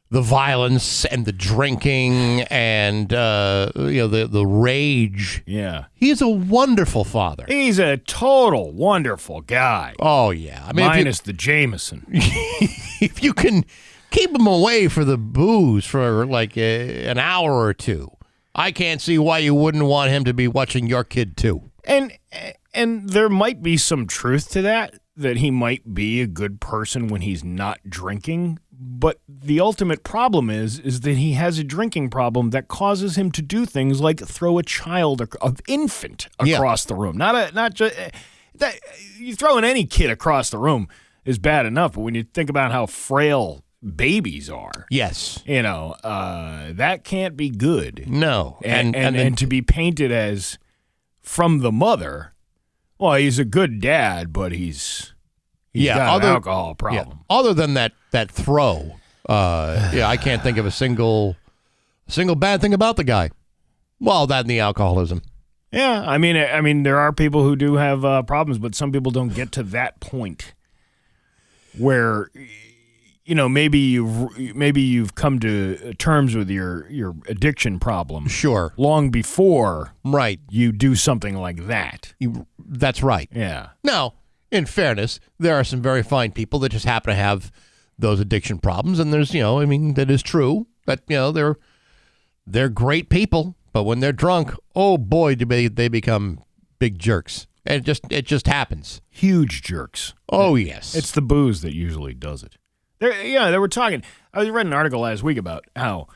violence and the drinking and the rage. Yeah. He's a wonderful father. He's a total wonderful guy. Oh, yeah. I mean, minus the Jameson. If you can keep him away for the booze for like an hour or two, I can't see why you wouldn't want him to be watching your kid, too. And there might be some truth to that he might be a good person when he's not drinking. But the ultimate problem is that he has a drinking problem that causes him to do things like throw a child, an infant, across the room. Not just that you throwing any kid across the room is bad enough, but when you think about how frail babies are, yes, that can't be good. No, and to be painted as from the mother, well, he's a good dad, but he's got an alcohol problem. Yeah, other than that throw, I can't think of a single bad thing about the guy. Well, that and the alcoholism. Yeah, I mean, there are people who do have problems, but some people don't get to that point where, maybe you've come to terms with your addiction problem. Sure. Long before, right, you do something like that. That's right. Yeah. Now, in fairness, there are some very fine people that just happen to have those addiction problems, and there's, that is true. But they're great people, but when they're drunk, oh boy, do they become big jerks. And it just happens. Huge jerks. Oh yes, it's the booze that usually does it. They were talking. I read an article last week about how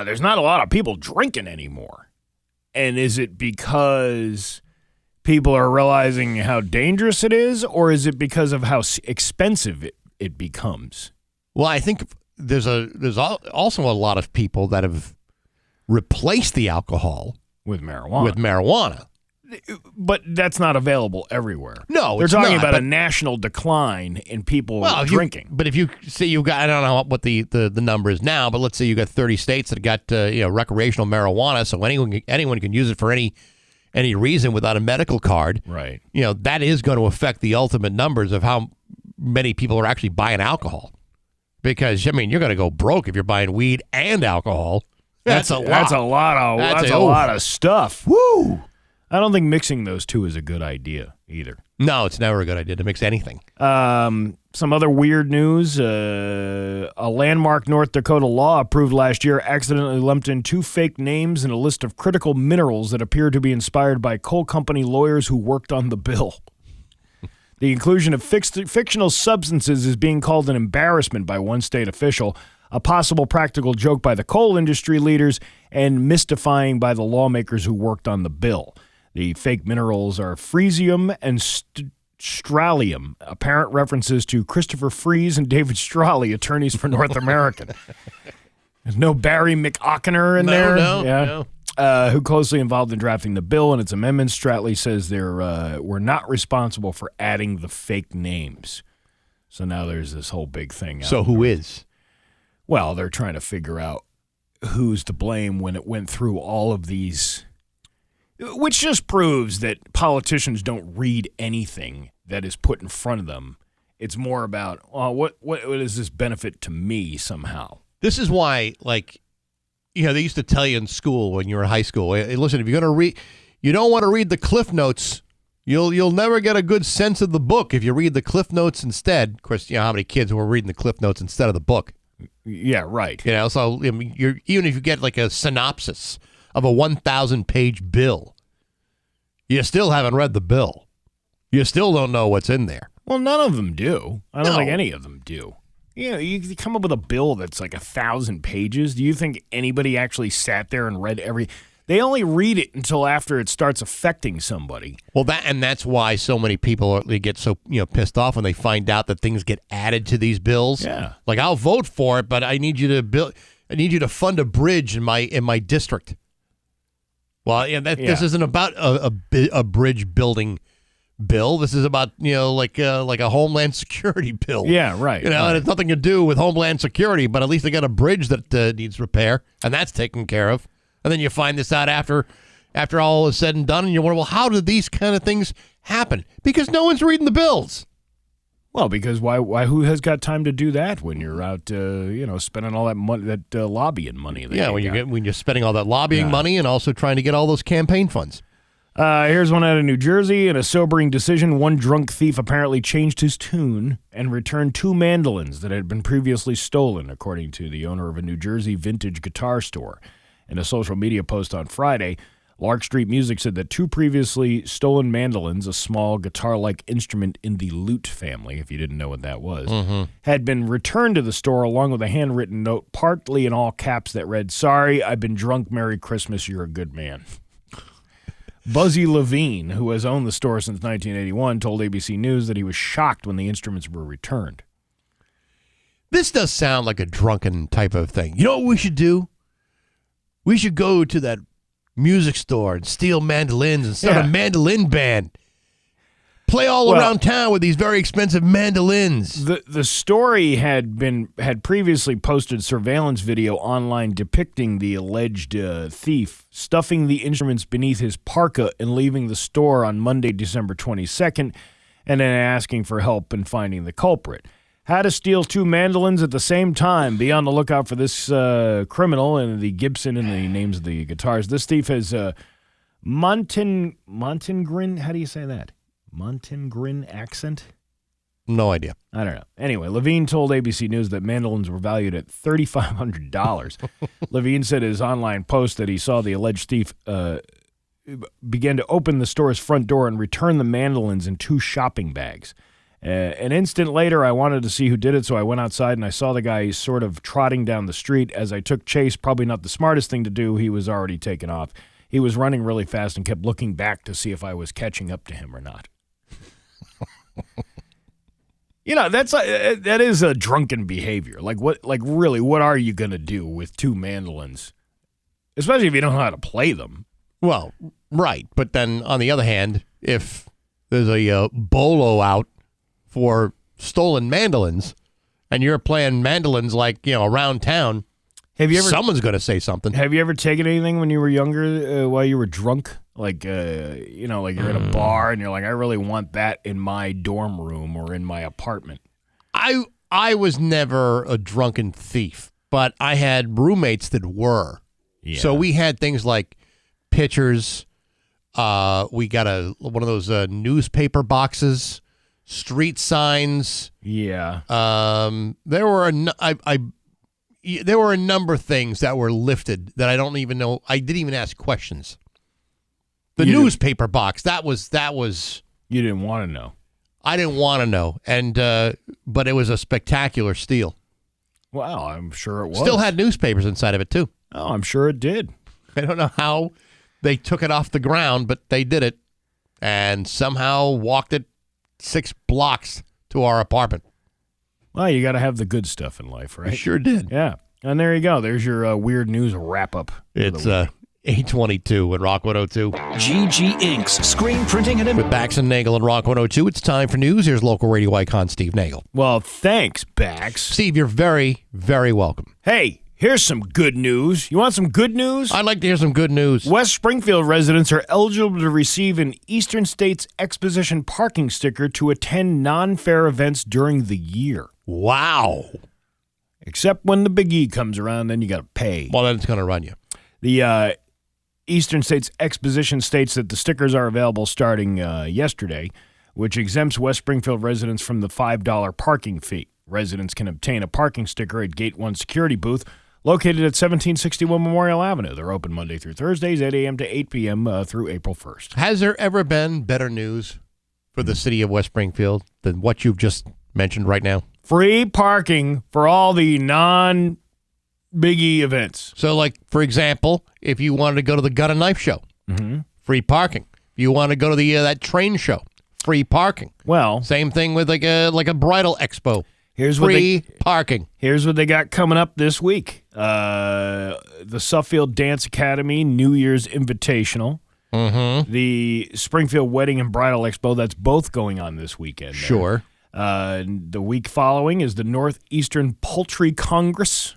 there's not a lot of people drinking anymore, and is it because people are realizing how dangerous it is, or is it because of how expensive it becomes? Well, I think there's also a lot of people that have replaced the alcohol with marijuana. But that's not available everywhere. No, they're talking about a national decline in people drinking. But if you say you've got, I don't know what the number is now, but let's say you got 30 states that got recreational marijuana, so anyone can use it for any reason without a medical card. Right. That is going to affect the ultimate numbers of how many people are actually buying alcohol. Because you're going to go broke if you're buying weed and alcohol. That's a lot of stuff. Woo! I don't think mixing those two is a good idea either. No, it's never a good idea to mix anything. Some other weird news. A landmark North Dakota law approved last year accidentally lumped in 2 fake names in a list of critical minerals that appear to be inspired by coal company lawyers who worked on the bill. The inclusion of fictional substances is being called an embarrassment by one state official. a possible practical joke by the coal industry leaders, and mystifying by the lawmakers who worked on the bill. The fake minerals are fresium and stralium, apparent references to Christopher Freeze and David Straley, attorneys for North American. There's no Barry McOckener in there. No. Who closely involved in drafting the bill and its amendments. Stratley says we're not responsible for adding the fake names. So now there's this whole big thing. So who is? Well, they're trying to figure out who's to blame when it went through all of these, which just proves that politicians don't read anything that is put in front of them. It's more about, what does this benefit to me somehow? This is why, they used to tell you in school when you were in high school, hey, listen, if you're going to read, you don't want to read the Cliff Notes. You'll never get a good sense of the book if you read the Cliff Notes instead. Of course, you know how many kids were reading the Cliff Notes instead of the book. Yeah, right. So I mean, even if you get like a synopsis of a 1,000-page bill, you still haven't read the bill. You still don't know what's in there. Well, none of them do. I don't think any of them do. You come up with a bill that's like 1,000 pages. Do you think anybody actually sat there and read every? They only read it until after it starts affecting somebody. Well, that's why so many people they get so pissed off when they find out that things get added to these bills. Yeah, like I'll vote for it, but I need you to fund a bridge in my district. Well, this isn't about a bridge building bill. This is about like a Homeland Security bill. Yeah, right. And it's nothing to do with Homeland Security, but at least they got a bridge that needs repair, and that's taken care of. And then you find this out after all is said and done, and you wonder, well, how did these kind of things happen? Because no one's reading the bills. Well, because why? Who has got time to do that when you're out, spending all that money, that lobbying money? When you're spending all that lobbying money and also trying to get all those campaign funds. Here's one out of New Jersey. In a sobering decision, one drunk thief apparently changed his tune and returned 2 mandolins that had been previously stolen, according to the owner of a New Jersey vintage guitar store. In a social media post on Friday, Lark Street Music said that 2 previously stolen mandolins, a small guitar-like instrument in the lute family, if you didn't know what that was, had been returned to the store along with a handwritten note, partly in all caps, that read, "Sorry, I've been drunk. Merry Christmas. You're a good man." Buzzy Levine, who has owned the store since 1981, told ABC News that he was shocked when the instruments were returned. This does sound like a drunken type of thing. You know what we should do? We should go to that music store and steal mandolins and start a mandolin band. Play all around town with these very expensive mandolins. The story had previously posted surveillance video online depicting the alleged thief stuffing the instruments beneath his parka and leaving the store on Monday, December 22nd, and then asking for help in finding the culprit. How to steal 2 mandolins at the same time. Be on the lookout for this criminal and the Gibson and the names of the guitars. This thief has Montenegrin. How do you say that? Montenegrin accent? No idea. I don't know. Anyway, Levine told ABC News that mandolins were valued at $3,500. Levine said in his online post that he saw the alleged thief began to open the store's front door and return the mandolins in 2 shopping bags. An instant later, I wanted to see who did it, so I went outside and I saw the guy sort of trotting down the street. As I took chase, probably not the smartest thing to do, he was already taken off. He was running really fast and kept looking back to see if I was catching up to him or not. That is a drunken behavior. Really, what are you going to do with 2 mandolins? Especially if you don't know how to play them. Well, right. But then on the other hand, if there's a bolo out for stolen mandolins and you're playing mandolins around town, someone's going to say something. Have you ever taken anything when you were younger while you were drunk? Like you're in a bar and you're like, I really want that in my dorm room or in my apartment. I was never a drunken thief, but I had roommates that were. Yeah. So we had things like pictures. We got one of those newspaper boxes, street signs. Yeah. There were a number of things that were lifted that I don't even know. I didn't even ask questions. The newspaper box, that was. You didn't want to know. I didn't want to know, and but it was a spectacular steal. Wow, I'm sure it was. Still had newspapers inside of it, too. Oh, I'm sure it did. I don't know how they took it off the ground, but they did it and somehow walked it 6 blocks to our apartment. Well, you got to have the good stuff in life, right? I sure did. Yeah. And there you go. There's your weird news wrap-up. It's 8:22 at Rock 102. GG Inc.'s screen printing and With Bax and Nagle and Rock 102, it's time for news. Here's local radio icon Steve Nagle. Well, thanks, Bax. Steve, you're very, very welcome. Hey, here's some good news. You want some good news? I'd like to hear some good news. West Springfield residents are eligible to receive an Eastern States Exposition parking sticker to attend non-fair events during the year. Wow. Except when the Big E comes around, then you got to pay. Well, then it's going to run you. The Eastern States Exposition states that the stickers are available starting yesterday, which exempts West Springfield residents from the $5 parking fee. Residents can obtain a parking sticker at Gate 1 security booth located at 1761 Memorial Avenue. They're open Monday through Thursdays, 8 a.m. to 8 p.m. Through April 1st. Has there ever been better news for the city of West Springfield than what you've just mentioned right now? Free parking for all the non-Big E events. So, like, for example, if you wanted to go to the Gun and Knife Show, free parking. If you want to go to the that train show, free parking. Well, Same thing with like a bridal expo. here's Free parking. Here's what they got coming up this week. The Suffield Dance Academy New Year's Invitational. The Springfield Wedding and Bridal Expo. That's both going on this weekend. there. Sure. The week following is the Northeastern Poultry Congress.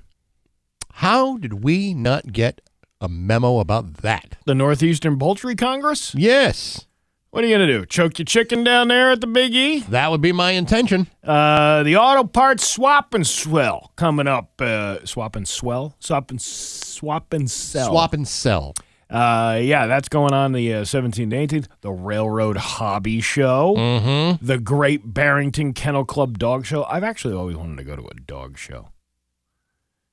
How did we not get a memo about that? The Northeastern Poultry Congress? Yes. What are you going to do? Choke your chicken down there at the Big E? That would be my intention. The Auto Parts Swap and Swell coming up. Swap and Swell? Swap and Sell. Swap and sell. Yeah, that's going on the 17th and 18th. The Railroad Hobby Show. The Great Barrington Kennel Club Dog Show. I've actually always wanted to go to a dog show.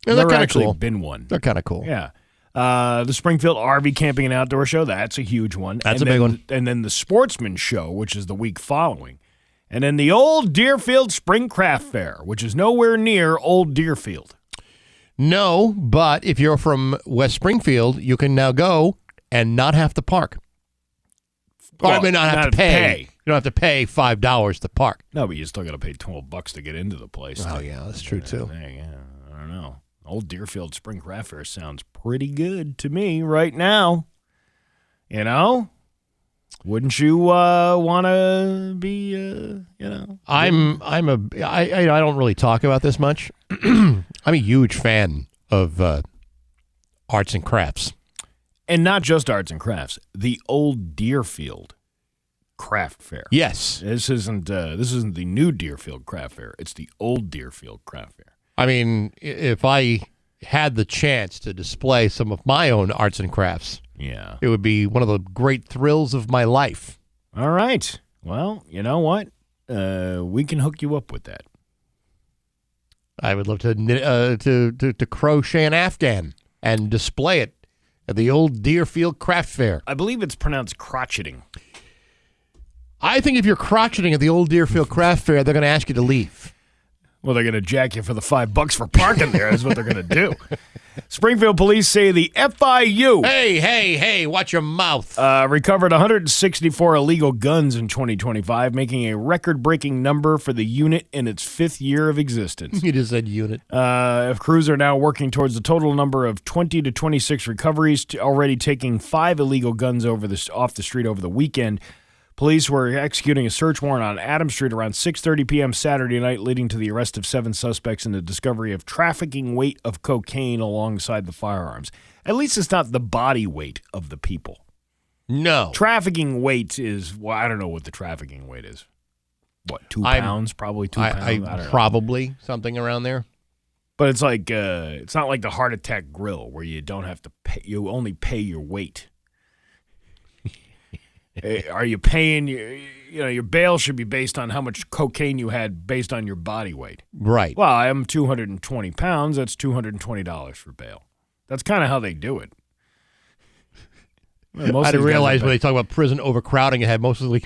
Yeah, they're Never kind of actually cool. been one. They're kind of cool. Yeah. The Springfield RV Camping and Outdoor Show. That's a huge one. That's a big one. And then the Sportsman Show, which is the week following. And then the Old Deerfield Spring Craft Fair, which is nowhere near Old Deerfield. No, but if you're from West Springfield, you can now go and not have to park. Or, Well, I mean, not have to pay. You don't have to pay $5 to park. No, but you still got to pay $12 to get into the place. Oh, yeah, that's true, too. Yeah, I don't know. Old Deerfield Spring Craft Fair sounds pretty good to me right now. You know? Wouldn't you want to be, I don't really talk about this much. I'm a huge fan of arts and crafts. And not just arts and crafts. The Old Deerfield Craft Fair. Yes. This isn't the new Deerfield Craft Fair. It's the Old Deerfield Craft Fair. I mean, if I had the chance to display some of my own arts and crafts, Yeah. it would be one of the great thrills of my life. All right. Well, you know what? We can hook you up with that. I would love to to crochet an Afghan and display it at the Old Deerfield Craft Fair. I believe it's pronounced crotcheting. I think if you're crotcheting at the Old Deerfield Craft Fair, they're going to ask you to leave. Well, they're going to jack you for the $5 for parking there. That's what they're going to do. Springfield police say the FIU Hey, watch your mouth. recovered 164 illegal guns in 2025, making a record-breaking number for the unit in its 5th year of existence. You just said unit. Crews are now working towards the total number of 20 to 26 recoveries, already taking 5 illegal guns off the street over the weekend. Police were executing a search warrant on Adams Street around 6:30 p.m. Saturday night, leading to the arrest of 7 suspects and the discovery of trafficking weight of cocaine alongside the firearms. At least it's not the body weight of the people. No. Trafficking weight is, well, I don't know what the trafficking weight is. What, 2 pounds? Probably 2 pounds? I don't know. Probably something around there. But it's like, it's not like the Heart Attack Grill where you don't have to pay, you only pay your weight. Are you paying your bail should be based on how much cocaine you had based on your body weight. Right. Well, I'm 220 pounds. That's $220 for bail. That's kind of how they do it. Most I of didn't these guys realize are when they talk about prison overcrowding, it had mostly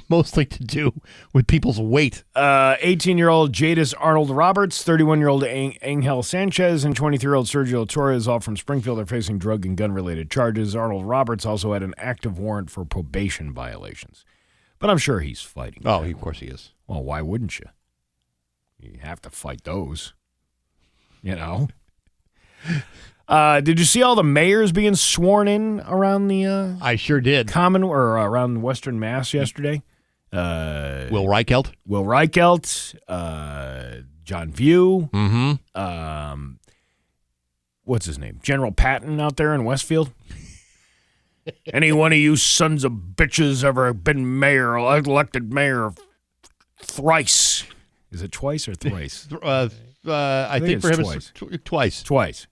to do with people's weight. 18-year-old Jadis Arnold Roberts, 31-year-old Angel Sanchez, and 23-year-old Sergio Torres, all from Springfield, are facing drug and gun-related charges. Arnold Roberts also had an active warrant for probation violations. But I'm sure he's fighting. Oh, of course he is. Well, why wouldn't you? You have to fight those. You know? Did you see all the mayors being sworn in around the I sure did. around Western Mass yesterday? Will Reichelt? Will Reichelt, John View, what's his name? General Patton out there in Westfield. Any one of you sons of bitches ever been mayor, elected mayor thrice? Is it twice or thrice? I think for him twice. it's twice. Twice.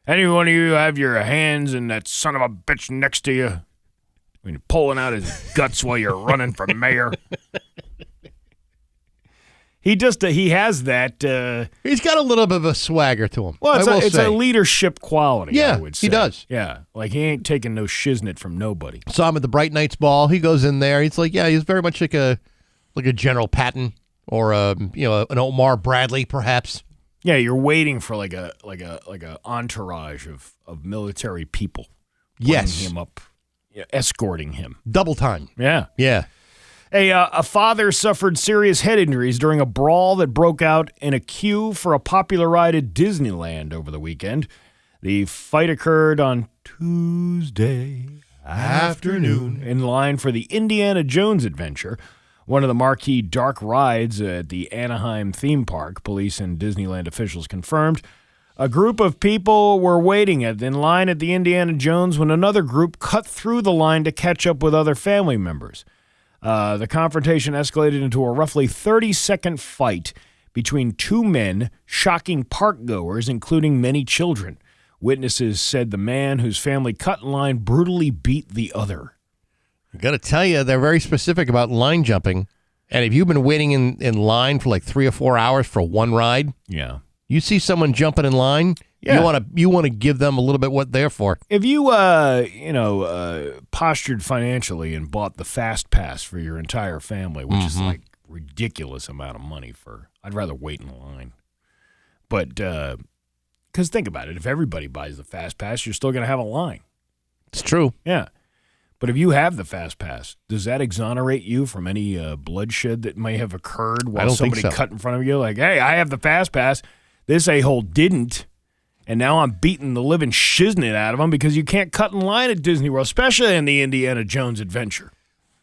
Any one of you have your hands in that son of a bitch next to you when you're pulling out his guts while you're running for mayor? He has that. He's got a little bit of a swagger to him. Well, it's a leadership quality. Yeah, I would say. he does. Yeah, like he ain't taking no shiznit from nobody. Saw him at the Bright Knights ball. He goes in there. He's like, yeah, he's very much like a General Patton or an Omar Bradley, perhaps. Yeah, you're waiting for like a entourage of military people. Yes, him up, escorting him. Double time. Yeah. A father suffered serious head injuries during a brawl that broke out in a queue for a popular ride at Disneyland over the weekend. The fight occurred on Tuesday afternoon in line for the Indiana Jones adventure, one of the marquee dark rides at the Anaheim theme park. Police and Disneyland officials confirmed a group of people were waiting in line at the Indiana Jones when another group cut through the line to catch up with other family members. The confrontation escalated into a roughly 30-second fight between two men, shocking parkgoers, including many children. Witnesses said the man whose family cut in line brutally beat the other. I got to tell you, they're very specific about line jumping. And if you've been waiting in line for like 3 or 4 hours for one ride, yeah, you see someone jumping in line, you want to give them a little bit what they're for. If you postured financially and bought the fast pass for your entire family, which is like ridiculous amount of money I'd rather wait in line. But because think about it, if everybody buys the fast pass, you're still going to have a line. It's true. Yeah. But if you have the fast pass, does that exonerate you from any bloodshed that may have occurred while somebody cut in front of you? Like, hey, I have the fast pass. This a-hole didn't. And now I'm beating the living shiznit out of him because you can't cut in line at Disney World, especially in the Indiana Jones adventure.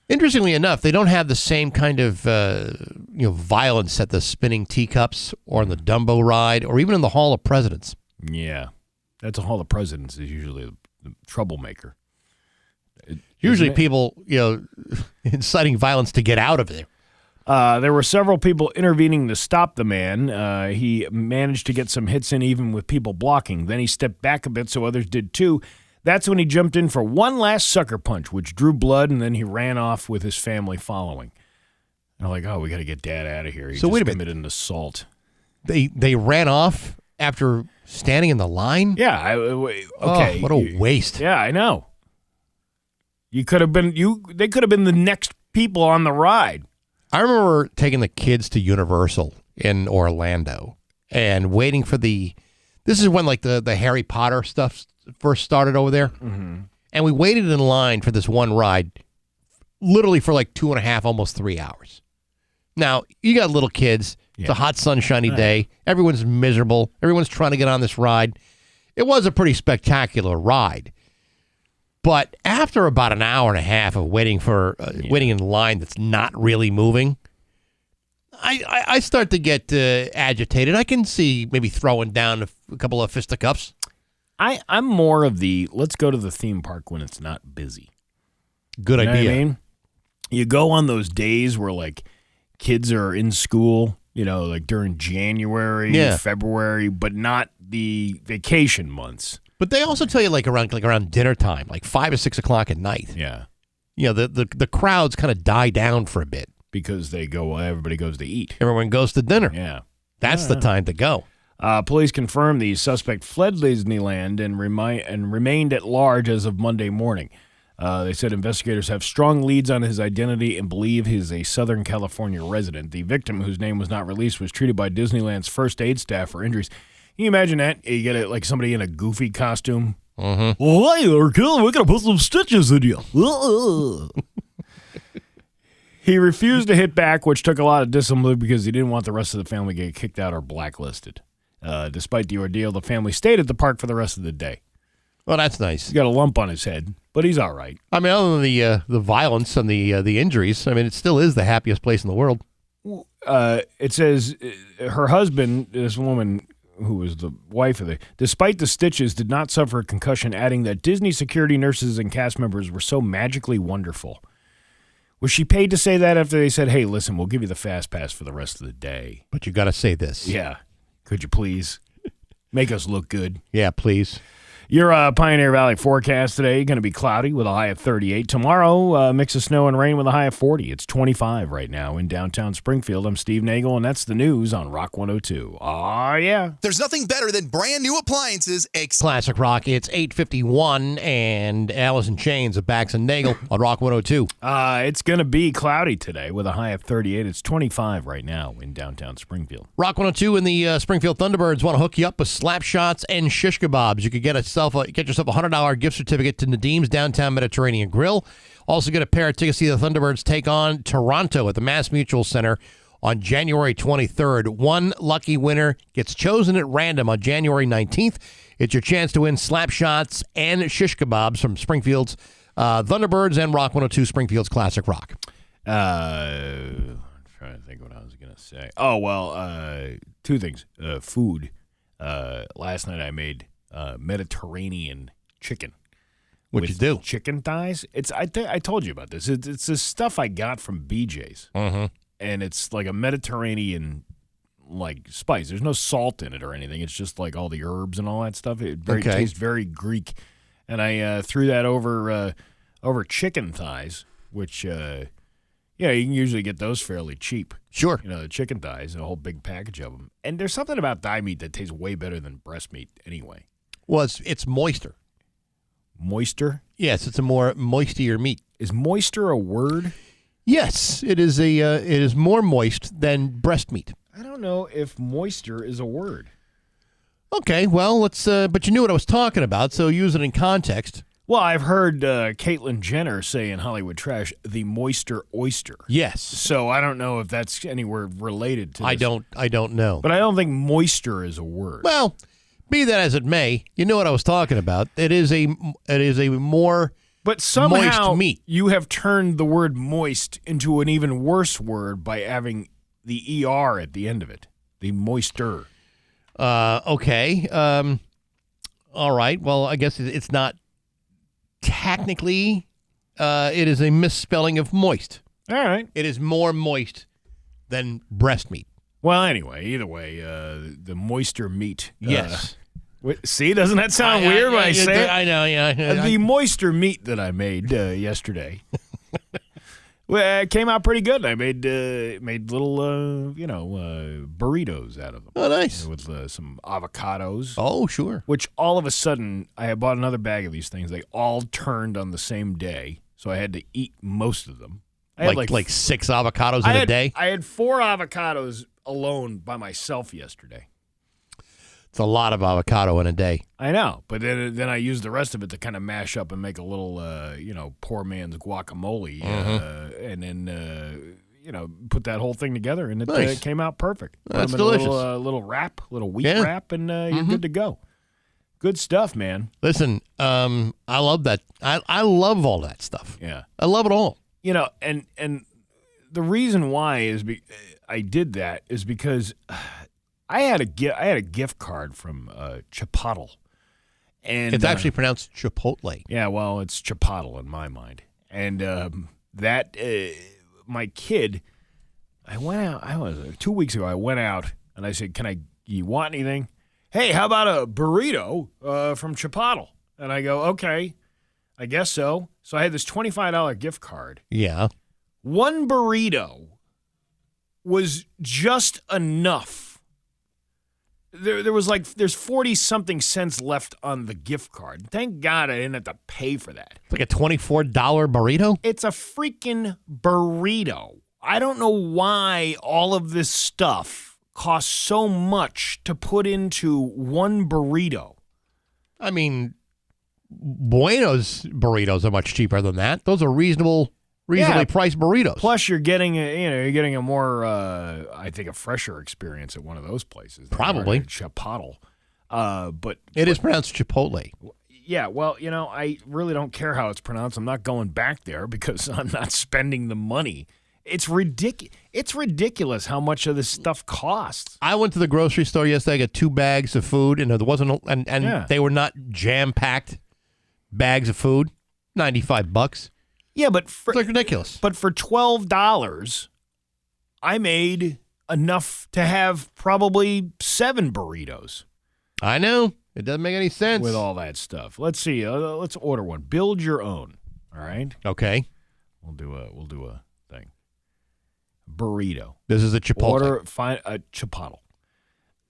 Interestingly enough, they don't have the same kind of violence at the spinning teacups or in the Dumbo ride or even in the Hall of Presidents. Yeah. That's a Hall of Presidents is usually the troublemaker. Usually people, inciting violence to get out of there. There were several people intervening to stop the man. He managed to get some hits in even with people blocking. Then he stepped back a bit so others did too. That's when he jumped in for one last sucker punch, which drew blood, and then he ran off with his family following. They're like, oh, we got to get Dad out of here. He just committed an assault. They ran off after standing in the line? Yeah. Okay. Oh, what a waste. Yeah, I know. They could have been the next people on the ride. I remember taking the kids to Universal in Orlando and waiting for this is when like the Harry Potter stuff first started over there. Mm-hmm. And we waited in line for this one ride literally for like 2.5, almost 3 hours. Now, you got little kids. Yeah. It's a hot, sunshiny day. Everyone's miserable. Everyone's trying to get on this ride. It was a pretty spectacular ride. But after about an hour and a half of waiting in line that's not really moving, I start to get agitated. I can see maybe throwing down a couple of fisticuffs. I'm more of the let's go to the theme park when it's not busy. Good idea. What I mean? You go on those days where like kids are in school, like during January, February, but not the vacation months. But they also tell you like around dinner time, like 5 or 6 o'clock at night. Yeah. The crowds kind of die down for a bit. Because everybody goes to eat. Everyone goes to dinner. Yeah. That's the time to go. Police confirmed the suspect fled Disneyland and remained at large as of Monday morning. They said investigators have strong leads on his identity and believe he's a Southern California resident. The victim, whose name was not released, was treated by Disneyland's first aid staff for injuries. Can you imagine that? You get it like somebody in a goofy costume. Mm-hmm. Oh, hey there, kid. We're going to put some stitches in you. He refused to hit back, which took a lot of discipline because he didn't want the rest of the family to get kicked out or blacklisted. Despite the ordeal, the family stayed at the park for the rest of the day. Well, that's nice. He's got a lump on his head, but he's all right. I mean, other than the violence and the injuries, I mean, it still is the happiest place in the world. It says her husband, this woman who was the wife of despite the stitches, did not suffer a concussion, adding that Disney security nurses and cast members were so magically wonderful. Was she paid to say that after they said, hey, listen, we'll give you the fast pass for the rest of the day? But you got to say this. Yeah. Could you please make us look good? Yeah, please. Your Pioneer Valley forecast today, going to be cloudy with a high of 38. Tomorrow, mix of snow and rain with a high of 40. It's 25 right now in downtown Springfield. I'm Steve Nagle, and that's the news on Rock 102. Oh, yeah. There's nothing better than brand new appliances. Classic Rock. It's 8:51, and Alice in Chains of Bax and Nagle on Rock 102. It's going to be cloudy today with a high of 38. It's 25 right now in downtown Springfield. Rock 102 and the Springfield Thunderbirds want to hook you up with slap shots and shish kebabs. You could get yourself a $100 gift certificate to Nadim's Downtown Mediterranean Grill. Also get a pair of tickets to see the Thunderbirds take on Toronto at the Mass Mutual Center on January 23rd. One lucky winner gets chosen at random on January 19th. It's your chance to win slap shots and shish kebabs from Springfield's Thunderbirds and Rock 102 Springfield's Classic Rock. I'm trying to think what I was going to say. Oh, well, two things. Food. Last night I made Mediterranean chicken. What'd you do? Chicken thighs. I told you about this. It's this stuff I got from BJ's. Mm-hmm. And it's like a Mediterranean like spice. There's no salt in it or anything. It's just like all the herbs and all that stuff. It tastes very Greek. And I threw that over chicken thighs, which you can usually get those fairly cheap. Sure. The chicken thighs, a whole big package of them. And there's something about thigh meat that tastes way better than breast meat anyway. Well, it's moister. Moister? Yes, it's a more moistier meat. Is moister a word? Yes, it is it is more moist than breast meat. I don't know if moister is a word. Okay, well, let's. But you knew what I was talking about, so use it in context. Well, I've heard Caitlyn Jenner say in Hollywood Trash, the moister oyster. Yes. So I don't know if that's anywhere related to this. I don't know. But I don't think moister is a word. Well, be that as it may, you know what I was talking about. It is a more but somehow moist meat. You have turned the word moist into an even worse word by having the ER at the end of it. The moister. Okay. All right. Well, I guess it's not technically. It is a misspelling of moist. All right. It is more moist than breast meat. Well, anyway, either way, the moister meat. Yes. See, doesn't that sound weird when I say it? I know, yeah. The moister meat that I made yesterday. Well, it came out pretty good. I made little, burritos out of them. Oh, nice. With some avocados. Oh, sure. Which all of a sudden, I had bought another bag of these things. They all turned on the same day, so I had to eat most of them. I had like 6 avocados in a day? I had 4 avocados alone by myself yesterday. It's a lot of avocado in a day. I know, but then I used the rest of it to kind of mash up and make a little, poor man's guacamole, and then, put that whole thing together, and it came out perfect. That's Put them delicious. In a little wrap, little wheat wrap, and you're good to go. Good stuff, man. Listen, I love that. I love all that stuff. Yeah, I love it all. And the reason why is I did that is because I had a gift card from Chipotle, and it's actually pronounced Chipotle. Yeah, well, it's Chipotle in my mind, and my kid, I went out. 2 weeks ago, I went out and I said, you want anything? Hey, how about a burrito from Chipotle? And I go, okay, I guess so. So I had this $25 gift card. Yeah. One burrito was just enough there's 40-something cents left on the gift card. Thank God I didn't have to pay for that. It's like a $24 burrito? It's a freaking burrito. I don't know why all of this stuff costs so much to put into one burrito. I mean, Bueno's burritos are much cheaper than that. Those are reasonably priced burritos. Plus, you're getting a more, I think, a fresher experience at one of those places. Probably Chipotle, but it is pronounced Chipotle. Yeah, well, I really don't care how it's pronounced. I'm not going back there because I'm not spending the money. It's ridiculous. It's ridiculous how much of this stuff costs. I went to the grocery store yesterday. I got 2 bags of food, and there wasn't, they were not jam-packed bags of food. $95. Yeah, but it's like ridiculous. But for $12, I made enough to have probably 7 burritos. I know. It doesn't make any sense with all that stuff. Let's see. Let's order one. Build your own. All right. Okay. We'll do a thing. Burrito. This is a Chipotle. Find a Chipotle.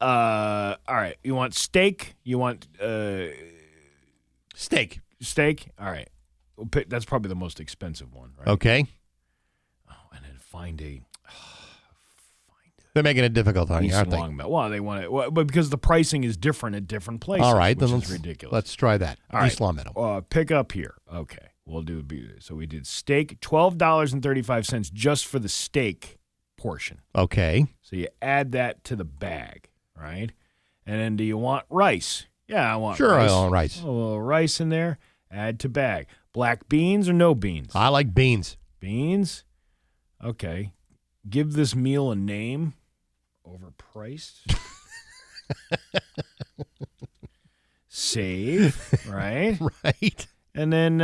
All right. You want steak? You want steak? Steak. All right. We'll pick, that's probably the most expensive one, right? Okay. Oh, and then find a. They're making it difficult on you, aren't they? Well, they want it, but because the pricing is different at different places. All right, which then is ridiculous. Let's try that. All right. East Long Meadow. Pick up here. Okay, we'll do. So we did steak, $12.35 just for the steak portion. Okay. So you add that to the bag, right? And then do you want rice? Yeah, I want. Sure, rice. I want rice. A little rice in there. Add to bag. Black beans or no beans? I like beans. Beans? Okay. Give this meal a name. Overpriced. Save, right? Right. And then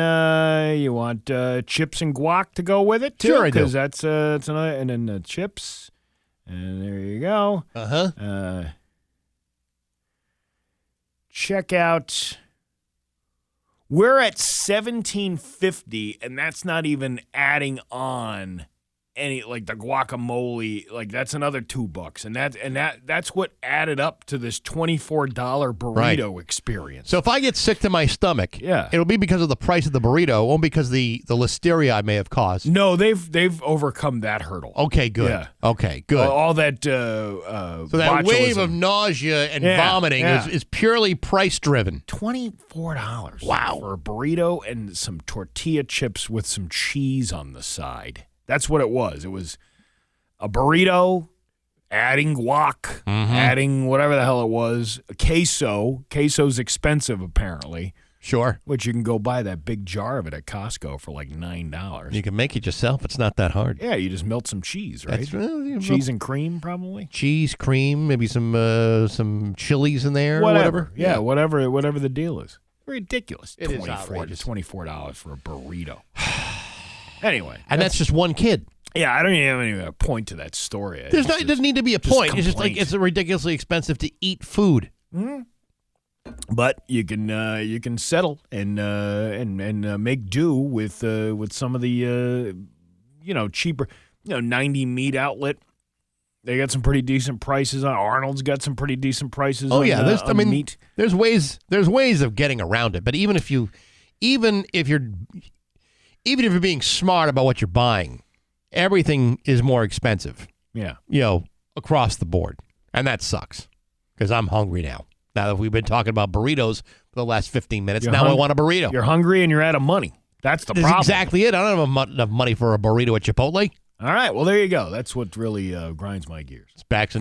you want chips and guac to go with it, too? Sure, I do. Because that's another. And then the chips. And there you go. Uh-huh. Check out. We're at $17.50, and that's not even adding on any like the guacamole. Like that's another $2, and that's what added up to this $24 burrito experience. So if I get sick to my stomach, it'll be because of the price of the burrito, won't because the listeria I may have caused. No, they've overcome that hurdle. Okay, good. Yeah. Okay, good. All that. So that wave of nausea and vomiting is purely price driven. $24. Wow. For a burrito and some tortilla chips with some cheese on the side. That's what it was. It was a burrito, adding guac, adding whatever the hell it was, a queso. Queso's expensive, apparently. Sure. Which you can go buy that big jar of it at Costco for like $9. You can make it yourself. It's not that hard. Yeah, you just melt some cheese, right? That's, cheese and cream, probably. Cheese, cream, maybe some chilies in there. Whatever. Yeah, whatever the deal is. Ridiculous. It is outrageous. $24 for a burrito. Anyway. And that's just one kid. Yeah, I don't even have any point to that story. It doesn't need to be a point. It's just like it's ridiculously expensive to eat food. Mm-hmm. But you can settle and make do with some of the cheaper 90 meat outlet. They got some pretty decent prices on. Arnold's got some pretty decent prices. Oh yeah, meat. There's ways of getting around it. But even if you're being smart about what you're buying, everything is more expensive. Yeah. Across the board. And that sucks because I'm hungry now. Now that we've been talking about burritos for the last 15 minutes, I want a burrito. You're hungry and you're out of money. That's the problem. That's exactly it. I don't have enough money for a burrito at Chipotle. All right. Well, there you go. That's what really grinds my gears. It's Bax and